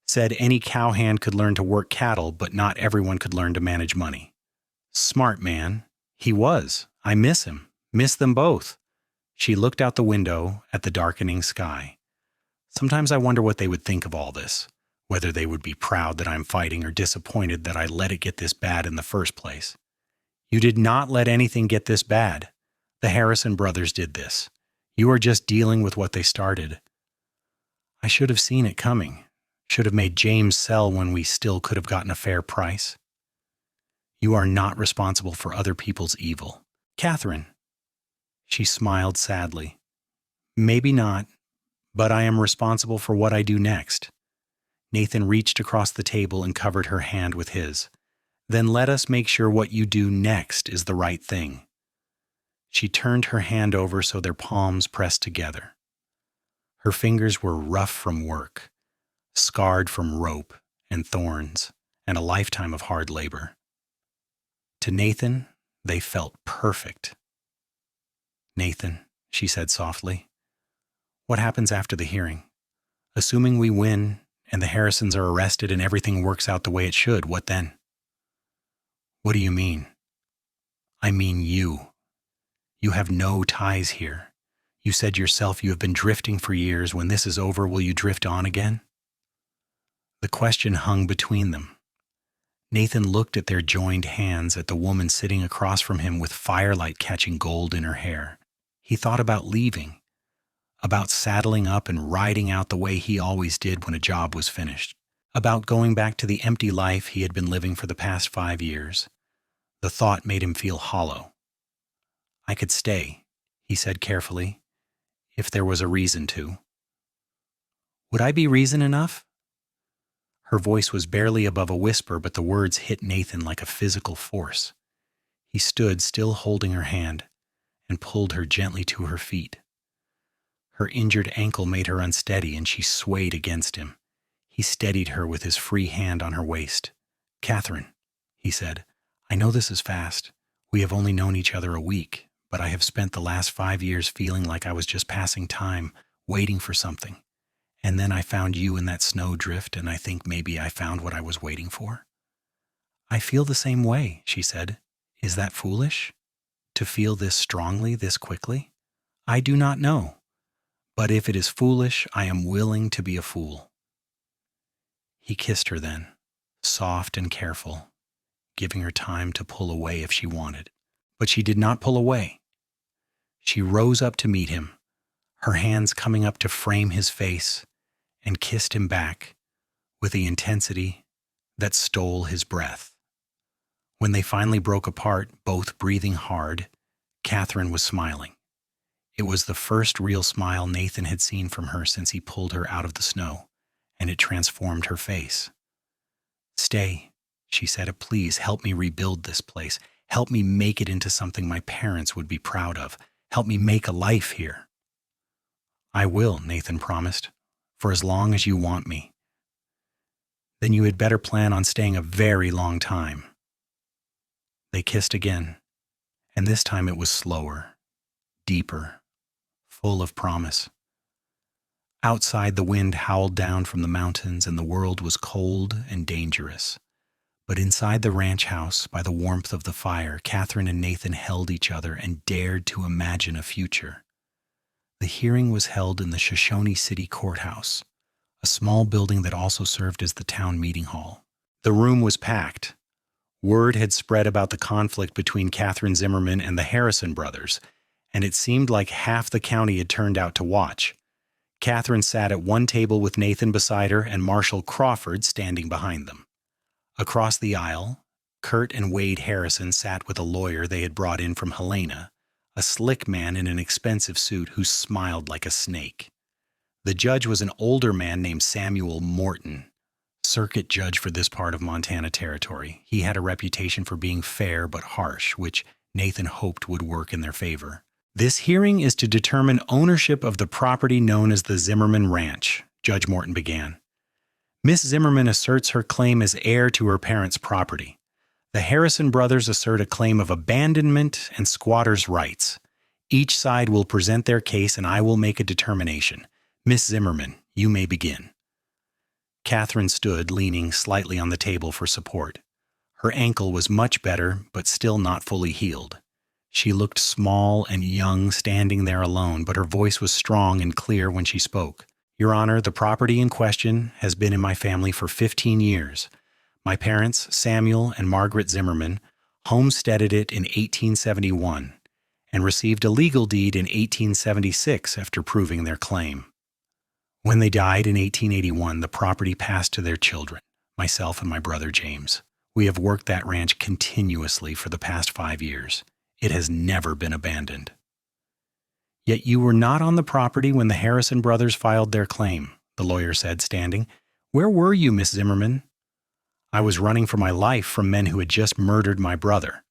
Said any cowhand could learn to work cattle, but not everyone could learn to manage money. Smart man. He was. I miss him. Miss them both. She looked out the window at the darkening sky. Sometimes I wonder what they would think of all this. Whether they would be proud that I'm fighting or disappointed that I let it get this bad in the first place. You did not let anything get this bad. The Harrison brothers did this. You are just dealing with what they started. I should have seen it coming. Should have made James sell when we still could have gotten a fair price. You are not responsible for other people's evil. Catherine. She smiled sadly. Maybe not, but I am responsible for what I do next. Nathan reached across the table and covered her hand with his. Then let us make sure what you do next is the right thing. She turned her hand over so their palms pressed together. Her fingers were rough from work, scarred from rope and thorns and a lifetime of hard labor. To Nathan, they felt perfect. Nathan, she said softly, what happens after the hearing? Assuming we win and the Harrisons are arrested and everything works out the way it should, what then? What do you mean? I mean you. You have no ties here. You said yourself you have been drifting for years. When this is over, will you drift on again? The question hung between them. Nathan looked at their joined hands, at the woman sitting across from him with firelight catching gold in her hair. He thought about leaving. about saddling up and riding out the way he always did when a job was finished, about going back to the empty life he had been living for the past 5 years. The thought made him feel hollow. I could stay, he said carefully, if there was a reason to. Would I be reason enough? Her voice was barely above a whisper, but the words hit Nathan like a physical force. He stood, still holding her hand, and pulled her gently to her feet. Her injured ankle made her unsteady, and she swayed against him. He steadied her with his free hand on her waist. "Catherine," he said, "I know this is fast. We have only known each other a week, but I have spent the last 5 years feeling like I was just passing time, waiting for something. And then I found you in that snowdrift, and I think maybe I found what I was waiting for." "I feel the same way," she said. "Is that foolish? To feel this strongly, this quickly? I do not know. But if it is foolish, I am willing to be a fool." He kissed her then, soft and careful, giving her time to pull away if she wanted. But she did not pull away. She rose up to meet him, her hands coming up to frame his face, and kissed him back with the intensity that stole his breath. When they finally broke apart, both breathing hard, Catherine was smiling. It was the first real smile Nathan had seen from her since he pulled her out of the snow, and it transformed her face. "Stay," she said. "Please help me rebuild this place. Help me make it into something my parents would be proud of. Help me make a life here." "I will," Nathan promised, "for as long as you want me." "Then you had better plan on staying a very long time." They kissed again, and this time it was slower, deeper, full of promise. Outside, the wind howled down from the mountains, and the world was cold and dangerous. But inside the ranch house, by the warmth of the fire, Catherine and Nathan held each other and dared to imagine a future. The hearing was held in the Shoshone City Courthouse, a small building that also served as the town meeting hall. The room was packed. Word had spread about the conflict between Catherine Zimmerman and the Harrison brothers, and it seemed like half the county had turned out to watch. Catherine sat at one table with Nathan beside her and Marshall Crawford standing behind them. Across the aisle, Kurt and Wade Harrison sat with a lawyer they had brought in from Helena, a slick man in an expensive suit who smiled like a snake. The judge was an older man named Samuel Morton, circuit judge for this part of Montana Territory. He had a reputation for being fair but harsh, which Nathan hoped would work in their favor. "This hearing is to determine ownership of the property known as the Zimmerman Ranch," Judge Morton began. "Miss Zimmerman asserts her claim as heir to her parents' property. The Harrison brothers assert a claim of abandonment and squatters' rights. Each side will present their case and I will make a determination. Miss Zimmerman, you may begin." Catherine stood, leaning slightly on the table for support. Her ankle was much better, but still not fully healed. She looked small and young standing there alone, but her voice was strong and clear when she spoke. "Your Honor, the property in question has been in my family for 15 years. My parents, Samuel and Margaret Zimmerman, homesteaded it in 1871 and received a legal deed in 1876 after proving their claim. When they died in 1881, the property passed to their children, myself and my brother James. We have worked that ranch continuously for the past 5 years. It has never been abandoned." "Yet you were not on the property when the Harrison brothers filed their claim," the lawyer said, standing. "Where were you, Miss Zimmerman?" "I was running for my life from men who had just murdered my brother."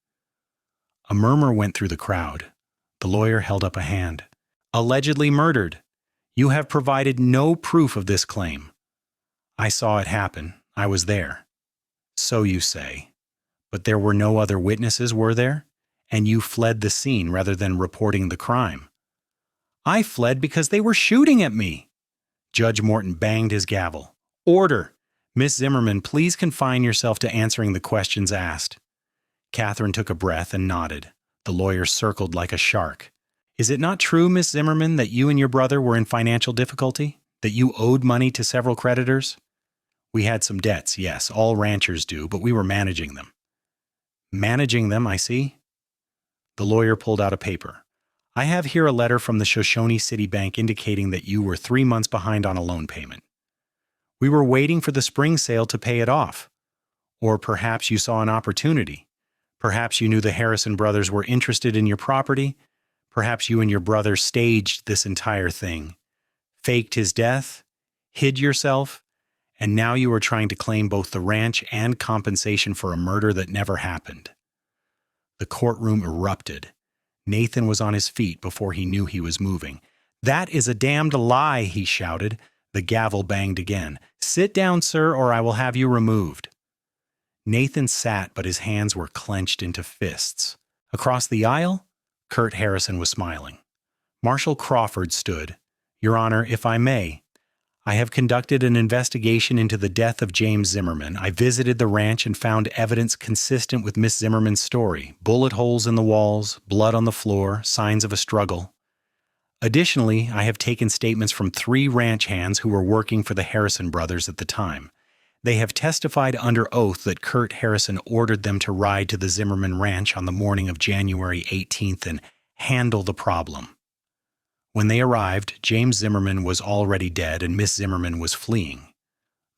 A murmur went through the crowd. The lawyer held up a hand. "Allegedly murdered. You have provided no proof of this claim." "I saw it happen. I was there." "So you say. But there were no other witnesses, were there? And you fled the scene rather than reporting the crime." "I fled because they were shooting at me." Judge Morton banged his gavel. "Order! Miss Zimmerman, please confine yourself to answering the questions asked." Catherine took a breath and nodded. The lawyer circled like a shark. "Is it not true, Miss Zimmerman, that you and your brother were in financial difficulty? That you owed money to several creditors?" "We had some debts, yes, all ranchers do, but we were managing them." "Managing them, I see." The lawyer pulled out a paper. I have here a letter from the Shoshone City Bank indicating that you were 3 months behind on a loan payment. We were waiting for the spring sale to pay it off. Or perhaps you saw an opportunity. Perhaps you knew the Harrison brothers were interested in your property. Perhaps you and your brother staged this entire thing, faked his death, hid yourself, and now you are trying to claim both the ranch and compensation for a murder that never happened. The courtroom erupted. Nathan was on his feet before he knew he was moving. "That is a damned lie," he shouted. The gavel banged again. "Sit down, sir, or I will have you removed." Nathan sat, but his hands were clenched into fists. Across the aisle, Kurt Harrison was smiling. Marshal Crawford stood. "Your Honor, if I may, I have conducted an investigation into the death of James Zimmerman. I visited the ranch and found evidence consistent with Miss Zimmerman's story. Bullet holes in the walls, blood on the floor, signs of a struggle. Additionally, I have taken statements from 3 ranch hands who were working for the Harrison brothers at the time. They have testified under oath that Kurt Harrison ordered them to ride to the Zimmerman ranch on the morning of January 18th and handle the problem. When they arrived, James Zimmerman was already dead and Miss Zimmerman was fleeing."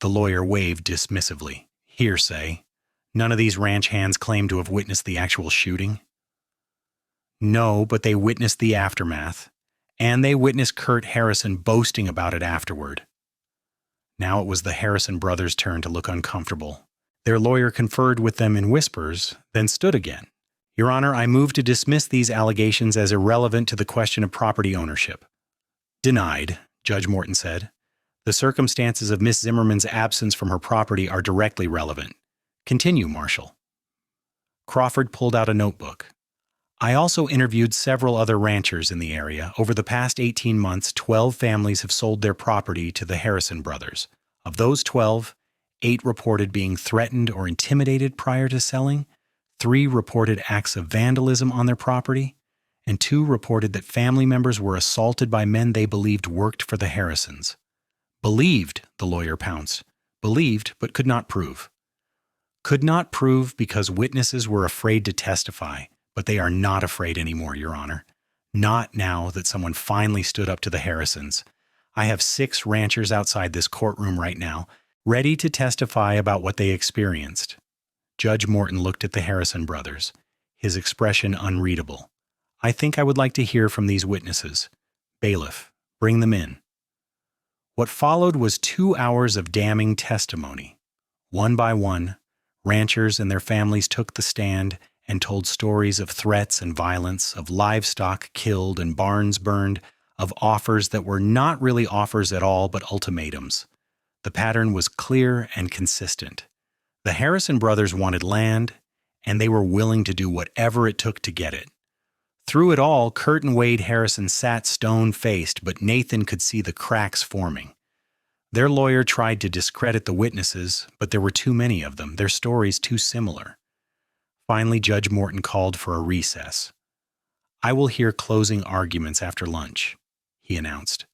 The lawyer waved dismissively. "Hearsay. None of these ranch hands claim to have witnessed the actual shooting." "No, but they witnessed the aftermath. And they witnessed Kurt Harrison boasting about it afterward." Now it was the Harrison brothers' turn to look uncomfortable. Their lawyer conferred with them in whispers, then stood again. "Your Honor, I move to dismiss these allegations as irrelevant to the question of property ownership." "Denied," Judge Morton said. "The circumstances of Miss Zimmerman's absence from her property are directly relevant. Continue, Marshal." Crawford pulled out a notebook. "I also interviewed several other ranchers in the area. Over the past 18 months, 12 families have sold their property to the Harrison brothers. Of those 12, 8 reported being threatened or intimidated prior to selling, 3 reported acts of vandalism on their property, and 2 reported that family members were assaulted by men they believed worked for the Harrisons." "Believed," the lawyer pounced. "Believed, but could not prove." "Could not prove because witnesses were afraid to testify. But they are not afraid anymore, Your Honor. Not now that someone finally stood up to the Harrisons. I have 6 ranchers outside this courtroom right now, ready to testify about what they experienced." Judge Morton looked at the Harrison brothers, his expression unreadable. "I think I would like to hear from these witnesses. Bailiff, bring them in." What followed was 2 hours of damning testimony. One by one, ranchers and their families took the stand and told stories of threats and violence, of livestock killed and barns burned, of offers that were not really offers at all but ultimatums. The pattern was clear and consistent. The Harrison brothers wanted land, and they were willing to do whatever it took to get it. Through it all, Kurt and Wade Harrison sat stone-faced, but Nathan could see the cracks forming. Their lawyer tried to discredit the witnesses, but there were too many of them, their stories too similar. Finally, Judge Morton called for a recess. "I will hear closing arguments after lunch," he announced.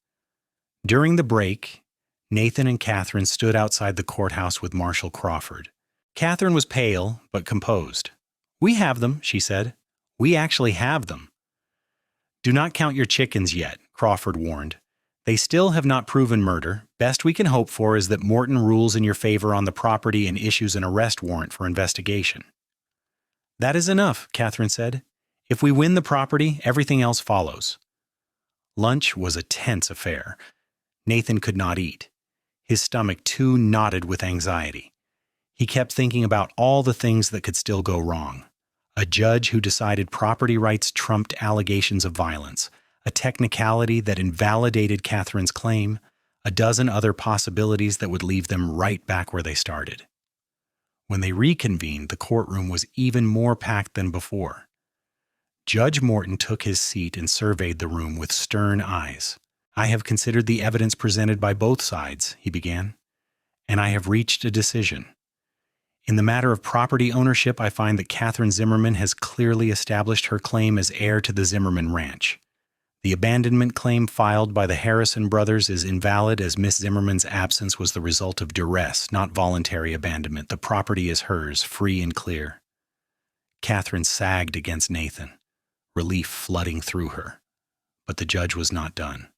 During the break, Nathan and Catherine stood outside the courthouse with Marshal Crawford. Catherine was pale, but composed. "We have them," she said. "We actually have them." "Do not count your chickens yet," Crawford warned. "They still have not proven murder. Best we can hope for is that Morton rules in your favor on the property and issues an arrest warrant for investigation." "That is enough," Catherine said. "If we win the property, everything else follows." Lunch was a tense affair. Nathan could not eat. His stomach too knotted with anxiety. He kept thinking about all the things that could still go wrong. A judge who decided property rights trumped allegations of violence, a technicality that invalidated Catherine's claim, a dozen other possibilities that would leave them right back where they started. When they reconvened, the courtroom was even more packed than before. Judge Morton took his seat and surveyed the room with stern eyes. "I have considered the evidence presented by both sides," he began, "and I have reached a decision. In the matter of property ownership, I find that Catherine Zimmerman has clearly established her claim as heir to the Zimmerman Ranch. The abandonment claim filed by the Harrison brothers is invalid as Miss Zimmerman's absence was the result of duress, not voluntary abandonment. The property is hers, free and clear." Catherine sagged against Nathan, relief flooding through her. But the judge was not done.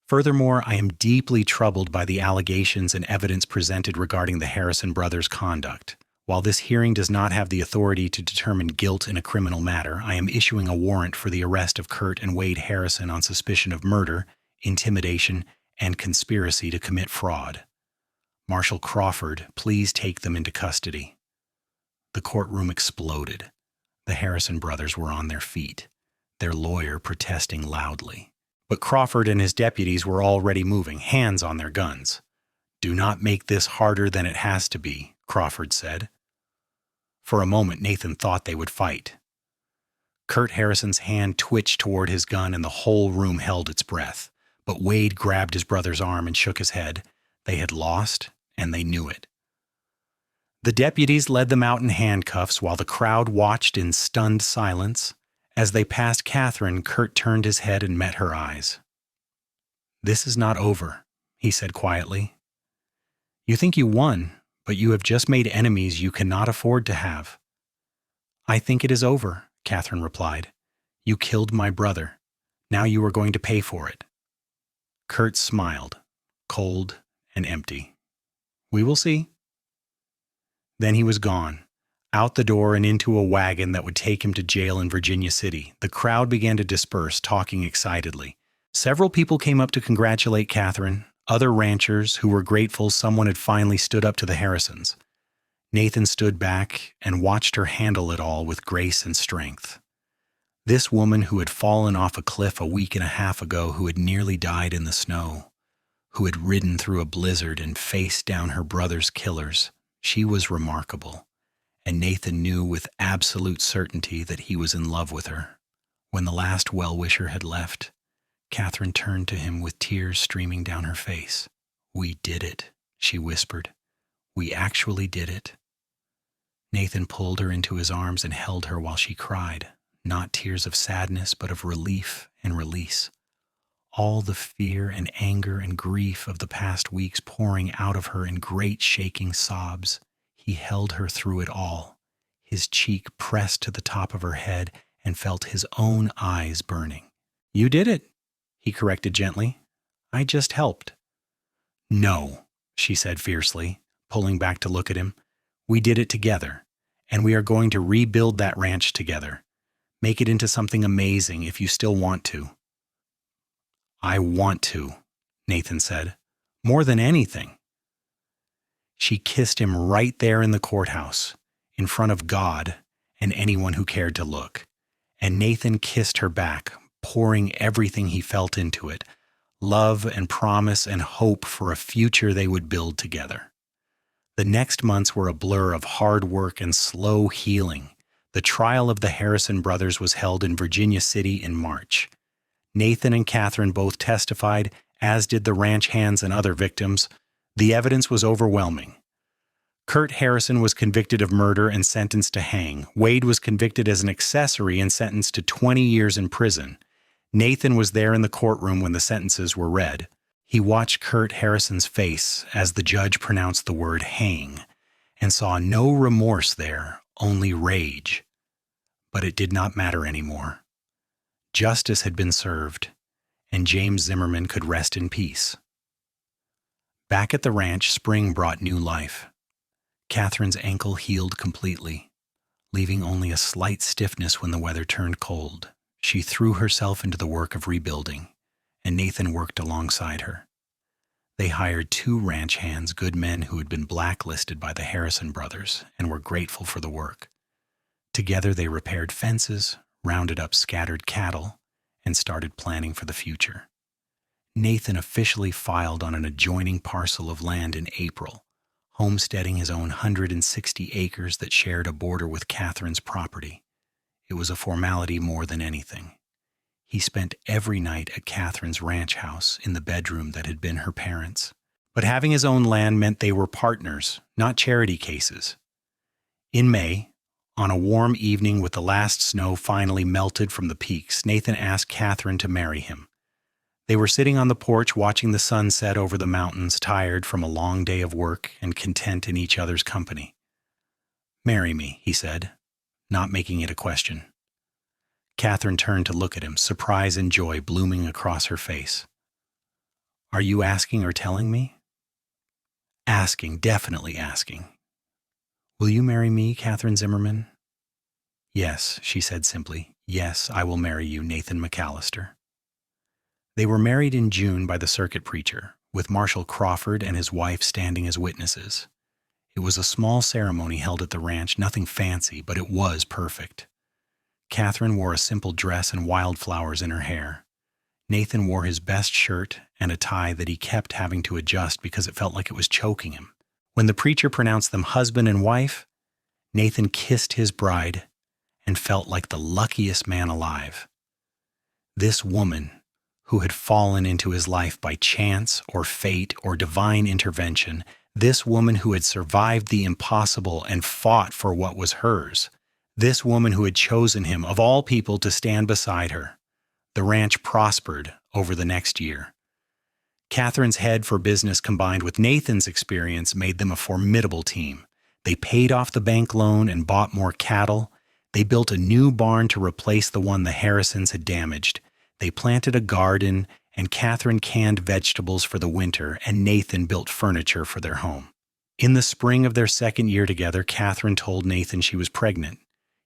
Furthermore, I am deeply troubled by the allegations and evidence presented regarding the Harrison brothers' conduct. While this hearing does not have the authority to determine guilt in a criminal matter, I am issuing a warrant for the arrest of Kurt and Wade Harrison on suspicion of murder, intimidation, and conspiracy to commit fraud. Marshal Crawford, please take them into custody. The courtroom exploded. The Harrison brothers were on their feet, their lawyer protesting loudly. But Crawford and his deputies were already moving, hands on their guns. "Do not make this harder than it has to be," Crawford said. For a moment, Nathan thought they would fight. Kurt Harrison's hand twitched toward his gun and the whole room held its breath. But Wade grabbed his brother's arm and shook his head. They had lost, and they knew it. The deputies led them out in handcuffs while the crowd watched in stunned silence. As they passed Catherine, Kurt turned his head and met her eyes. "This is not over," he said quietly. "You think you won, but you have just made enemies you cannot afford to have." "I think it is over," Catherine replied. "You killed my brother. Now you are going to pay for it." Kurt smiled, cold and empty. "We will see." Then he was gone, out the door and into a wagon that would take him to jail in Virginia City. The crowd began to disperse, talking excitedly. Several people came up to congratulate Catherine, other ranchers who were grateful someone had finally stood up to the Harrisons. Nathan stood back and watched her handle it all with grace and strength. This woman who had fallen off a cliff a week and a half ago, who had nearly died in the snow, who had ridden through a blizzard and faced down her brother's killers, she was remarkable. And Nathan knew with absolute certainty that he was in love with her. When the last well-wisher had left, Catherine turned to him with tears streaming down her face. "We did it," she whispered. "We actually did it." Nathan pulled her into his arms and held her while she cried, not tears of sadness, but of relief and release. All the fear and anger and grief of the past weeks pouring out of her in great shaking sobs. He held her through it all, his cheek pressed to the top of her head, and felt his own eyes burning. "You did it," he corrected gently. "I just helped." "No," she said fiercely, pulling back to look at him. "We did it together, and we are going to rebuild that ranch together. Make it into something amazing if you still want to." "I want to," Nathan said, "more than anything." She kissed him right there in the courthouse, in front of God and anyone who cared to look. And Nathan kissed her back, pouring everything he felt into it, love and promise and hope for a future they would build together. The next months were a blur of hard work and slow healing. The trial of the Harrison brothers was held in Virginia City in March. Nathan and Catherine both testified, as did the ranch hands and other victims. The evidence was overwhelming. Kurt Harrison was convicted of murder and sentenced to hang. Wade was convicted as an accessory and sentenced to 20 years in prison. Nathan was there in the courtroom when the sentences were read. He watched Kurt Harrison's face as the judge pronounced the word hang, and saw no remorse there, only rage. But it did not matter anymore. Justice had been served, and James Zimmerman could rest in peace. Back at the ranch, spring brought new life. Catherine's ankle healed completely, leaving only a slight stiffness when the weather turned cold. She threw herself into the work of rebuilding, and Nathan worked alongside her. They hired 2 ranch hands, good men who had been blacklisted by the Harrison brothers and were grateful for the work. Together they repaired fences, rounded up scattered cattle, and started planning for the future. Nathan officially filed on an adjoining parcel of land in April, homesteading his own 160 acres that shared a border with Catherine's property. It was a formality more than anything. He spent every night at Catherine's ranch house in the bedroom that had been her parents'. But having his own land meant they were partners, not charity cases. In May, on a warm evening with the last snow finally melted from the peaks, Nathan asked Catherine to marry him. They were sitting on the porch watching the sun set over the mountains, tired from a long day of work and content in each other's company. "Marry me," he said, not making it a question. Catherine turned to look at him, surprise and joy blooming across her face. Are you asking or telling me? Asking, definitely asking. Will you marry me, Catherine Zimmerman? Yes, she said simply. Yes, I will marry you, Nathan McAllister. They were married in June by the circuit preacher, with Marshal Crawford and his wife standing as witnesses. It was a small ceremony held at the ranch, nothing fancy, but it was perfect. Catherine wore a simple dress and wildflowers in her hair. Nathan wore his best shirt and a tie that he kept having to adjust because it felt like it was choking him. When the preacher pronounced them husband and wife, Nathan kissed his bride and felt like the luckiest man alive. This woman, who had fallen into his life by chance or fate or divine intervention, this woman who had survived the impossible and fought for what was hers, this woman who had chosen him, of all people, to stand beside her. The ranch prospered over the next year. Catherine's head for business combined with Nathan's experience made them a formidable team. They paid off the bank loan and bought more cattle. They built a new barn to replace the one the Harrisons had damaged. They planted a garden, and Catherine canned vegetables for the winter, and Nathan built furniture for their home. In the spring of their second year together, Catherine told Nathan she was pregnant.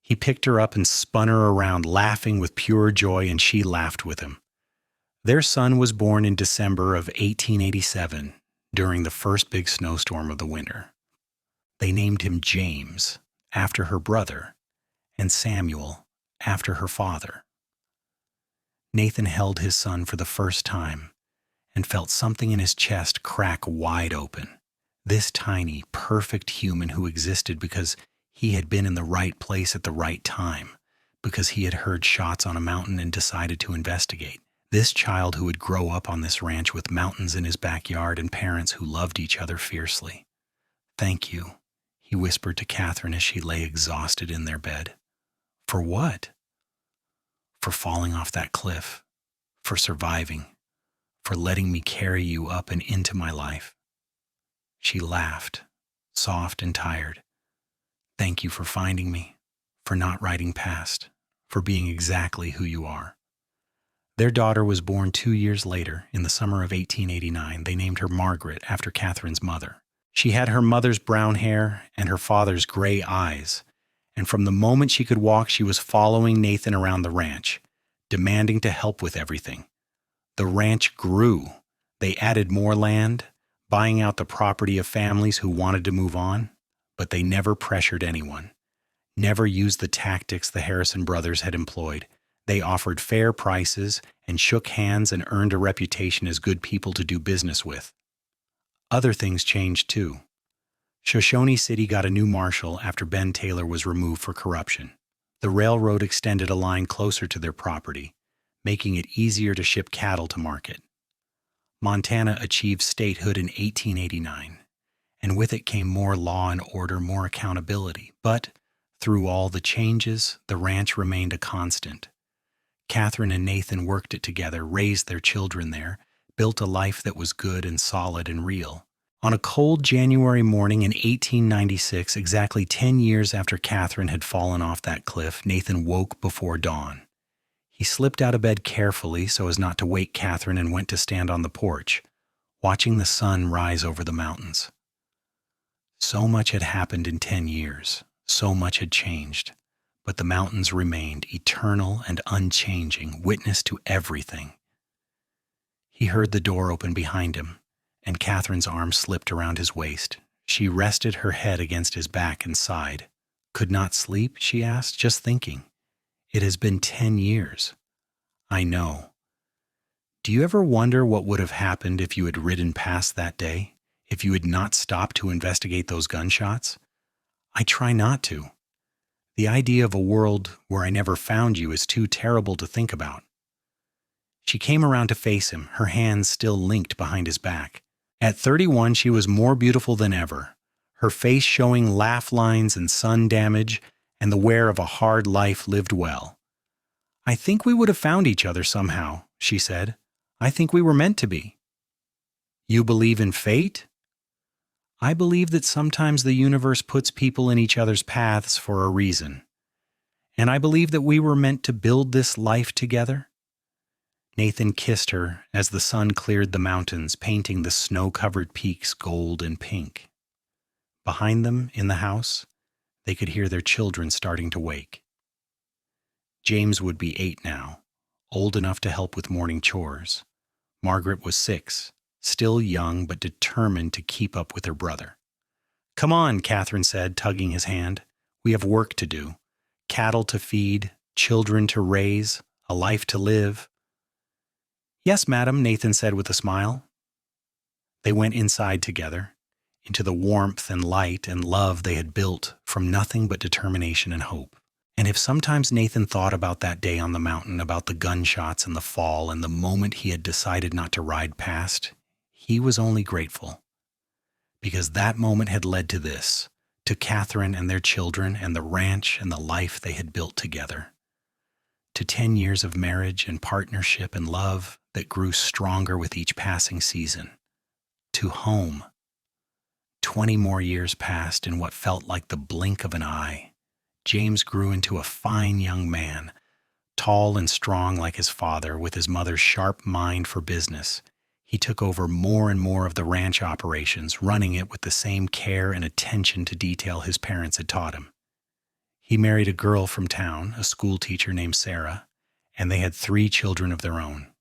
He picked her up and spun her around, laughing with pure joy, and she laughed with him. Their son was born in December of 1887, during the first big snowstorm of the winter. They named him James, after her brother, and Samuel, after her father. Nathan held his son for the first time and felt something in his chest crack wide open. This tiny, perfect human who existed because he had been in the right place at the right time, because he had heard shots on a mountain and decided to investigate. This child who would grow up on this ranch with mountains in his backyard and parents who loved each other fiercely. Thank you, he whispered to Catherine as she lay exhausted in their bed. For what? For falling off that cliff, for surviving, for letting me carry you up and into my life. She laughed, soft and tired. Thank you for finding me, for not riding past, for being exactly who you are. Their daughter was born 2 years later, in the summer of 1889. They named her Margaret after Catherine's mother. She had her mother's brown hair and her father's gray eyes, and from the moment she could walk, she was following Nathan around the ranch, demanding to help with everything. The ranch grew. They added more land, buying out the property of families who wanted to move on, but they never pressured anyone, never used the tactics the Harrison brothers had employed. They offered fair prices and shook hands and earned a reputation as good people to do business with. Other things changed too. Shoshone City got a new marshal after Ben Taylor was removed for corruption. The railroad extended a line closer to their property, making it easier to ship cattle to market. Montana achieved statehood in 1889, and with it came more law and order, more accountability. But through all the changes, the ranch remained a constant. Catherine and Nathan worked it together, raised their children there, built a life that was good and solid and real. On a cold January morning in 1896, exactly 10 years after Catherine had fallen off that cliff, Nathan woke before dawn. He slipped out of bed carefully so as not to wake Catherine and went to stand on the porch, watching the sun rise over the mountains. So much had happened in 10 years, so much had changed, but the mountains remained eternal and unchanging, witness to everything. He heard the door open behind him, and Catherine's arm slipped around his waist. She rested her head against his back and sighed. Could not sleep, she asked, just thinking. It has been 10 years. I know. Do you ever wonder what would have happened if you had ridden past that day? If you had not stopped to investigate those gunshots? I try not to. The idea of a world where I never found you is too terrible to think about. She came around to face him, her hands still linked behind his back. At 31, she was more beautiful than ever, her face showing laugh lines and sun damage and the wear of a hard life lived well. I think we would have found each other somehow, she said. I think we were meant to be. You believe in fate? I believe that sometimes the universe puts people in each other's paths for a reason. And I believe that we were meant to build this life together. Nathan kissed her as the sun cleared the mountains, painting the snow-covered peaks gold and pink. Behind them, in the house, they could hear their children starting to wake. James would be 8 now, old enough to help with morning chores. Margaret was 6, still young but determined to keep up with her brother. "Come on," Catherine said, tugging his hand. "We have work to do. Cattle to feed, children to raise, a life to live." "Yes, madam," Nathan said with a smile. They went inside together, into the warmth and light and love they had built from nothing but determination and hope. And if sometimes Nathan thought about that day on the mountain, about the gunshots and the fall and the moment he had decided not to ride past, he was only grateful. Because that moment had led to this, to Catherine and their children and the ranch and the life they had built together. To 10 years of marriage and partnership and love that grew stronger with each passing season. To home. 20 more years passed in what felt like the blink of an eye. James grew into a fine young man, tall and strong like his father, with his mother's sharp mind for business. He took over more and more of the ranch operations, running it with the same care and attention to detail his parents had taught him. He married a girl from town, a school teacher named Sarah, and they had 3 children of their own.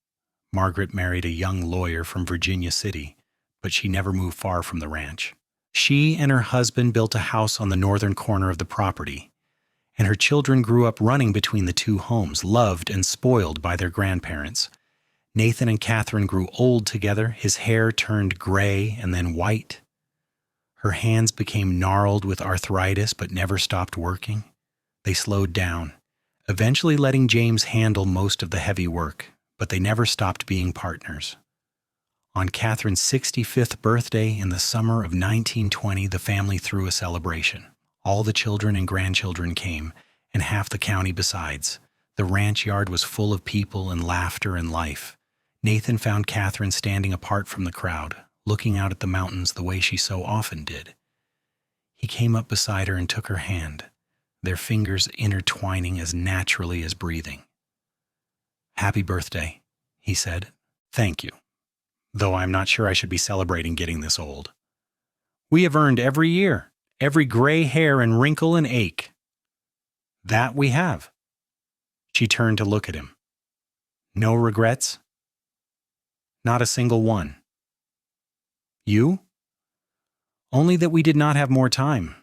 Margaret married a young lawyer from Virginia City, but she never moved far from the ranch. She and her husband built a house on the northern corner of the property, and her children grew up running between the 2 homes, loved and spoiled by their grandparents. Nathan and Catherine grew old together. His hair turned gray and then white. Her hands became gnarled with arthritis but never stopped working. They slowed down, eventually letting James handle most of the heavy work, but they never stopped being partners. On Catherine's 65th birthday in the summer of 1920, the family threw a celebration. All the children and grandchildren came, and half the county besides. The ranch yard was full of people and laughter and life. Nathan found Catherine standing apart from the crowd, looking out at the mountains the way she so often did. He came up beside her and took her hand, their fingers intertwining as naturally as breathing. "Happy birthday," he said. "Thank you. Though I'm not sure I should be celebrating getting this old. We have earned every year, every gray hair and wrinkle and ache. That we have." She turned to look at him. "No regrets?" "Not a single one." "You?" "Only that we did not have more time.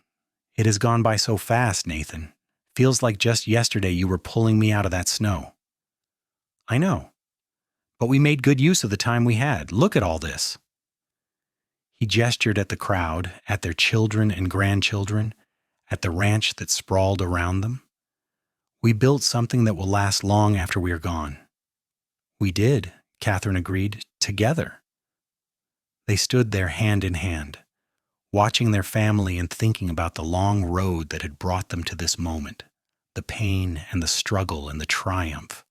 It has gone by so fast, Nathan. Feels like just yesterday you were pulling me out of that snow." "I know. But we made good use of the time we had. Look at all this." He gestured at the crowd, at their children and grandchildren, at the ranch that sprawled around them. "We built something that will last long after we are gone." "We did," Catherine agreed, "together." They stood there hand in hand, watching their family and thinking about the long road that had brought them to this moment, the pain and the struggle and the triumph.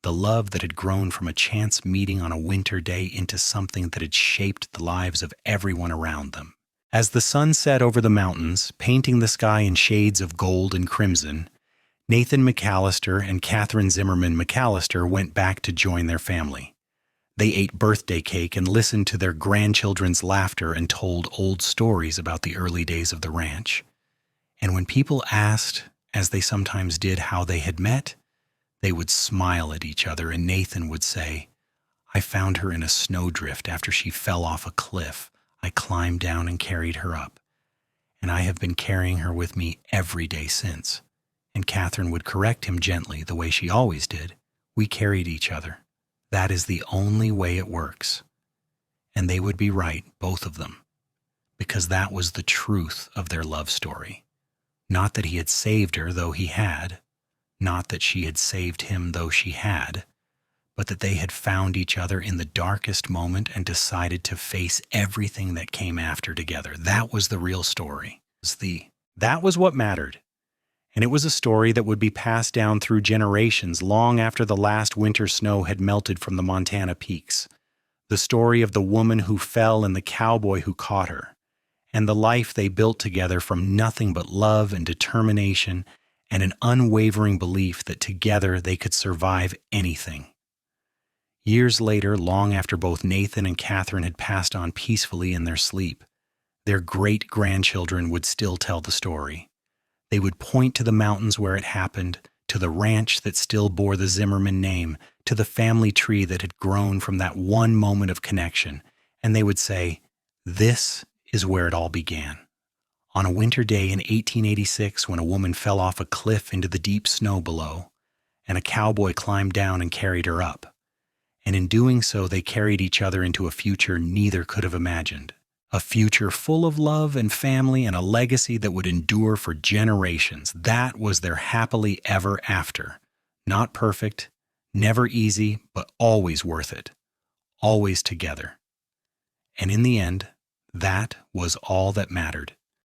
The love that had grown from a chance meeting on a winter day into something that had shaped the lives of everyone around them. As the sun set over the mountains, painting the sky in shades of gold and crimson, Nathan McAllister and Catherine Zimmerman McAllister went back to join their family. They ate birthday cake and listened to their grandchildren's laughter and told old stories about the early days of the ranch. And when people asked, as they sometimes did, how they had met, they would smile at each other, and Nathan would say, "I found her in a snowdrift after she fell off a cliff. I climbed down and carried her up, and I have been carrying her with me every day since." And Catherine would correct him gently, the way she always did. "We carried each other. That is the only way it works." And they would be right, both of them, because that was the truth of their love story. Not that he had saved her, though he had. Not that she had saved him, though she had, but that they had found each other in the darkest moment and decided to face everything that came after together. That was the real story. That was what mattered. And it was a story that would be passed down through generations long after the last winter snow had melted from the Montana peaks. The story of the woman who fell and the cowboy who caught her, and the life they built together from nothing but love and determination and an unwavering belief that together they could survive anything. Years later, long after both Nathan and Catherine had passed on peacefully in their sleep, their great-grandchildren would still tell the story. They would point to the mountains where it happened, to the ranch that still bore the Zimmerman name, to the family tree that had grown from that one moment of connection, and they would say, "This is where it all began." On a winter day in 1886, when a woman fell off a cliff into the deep snow below, and a cowboy climbed down and carried her up. And in doing so, they carried each other into a future neither could have imagined. A future full of love and family and a legacy that would endure for generations. That was their happily ever after. Not perfect, never easy, but always worth it. Always together. And in the end, that was all that mattered.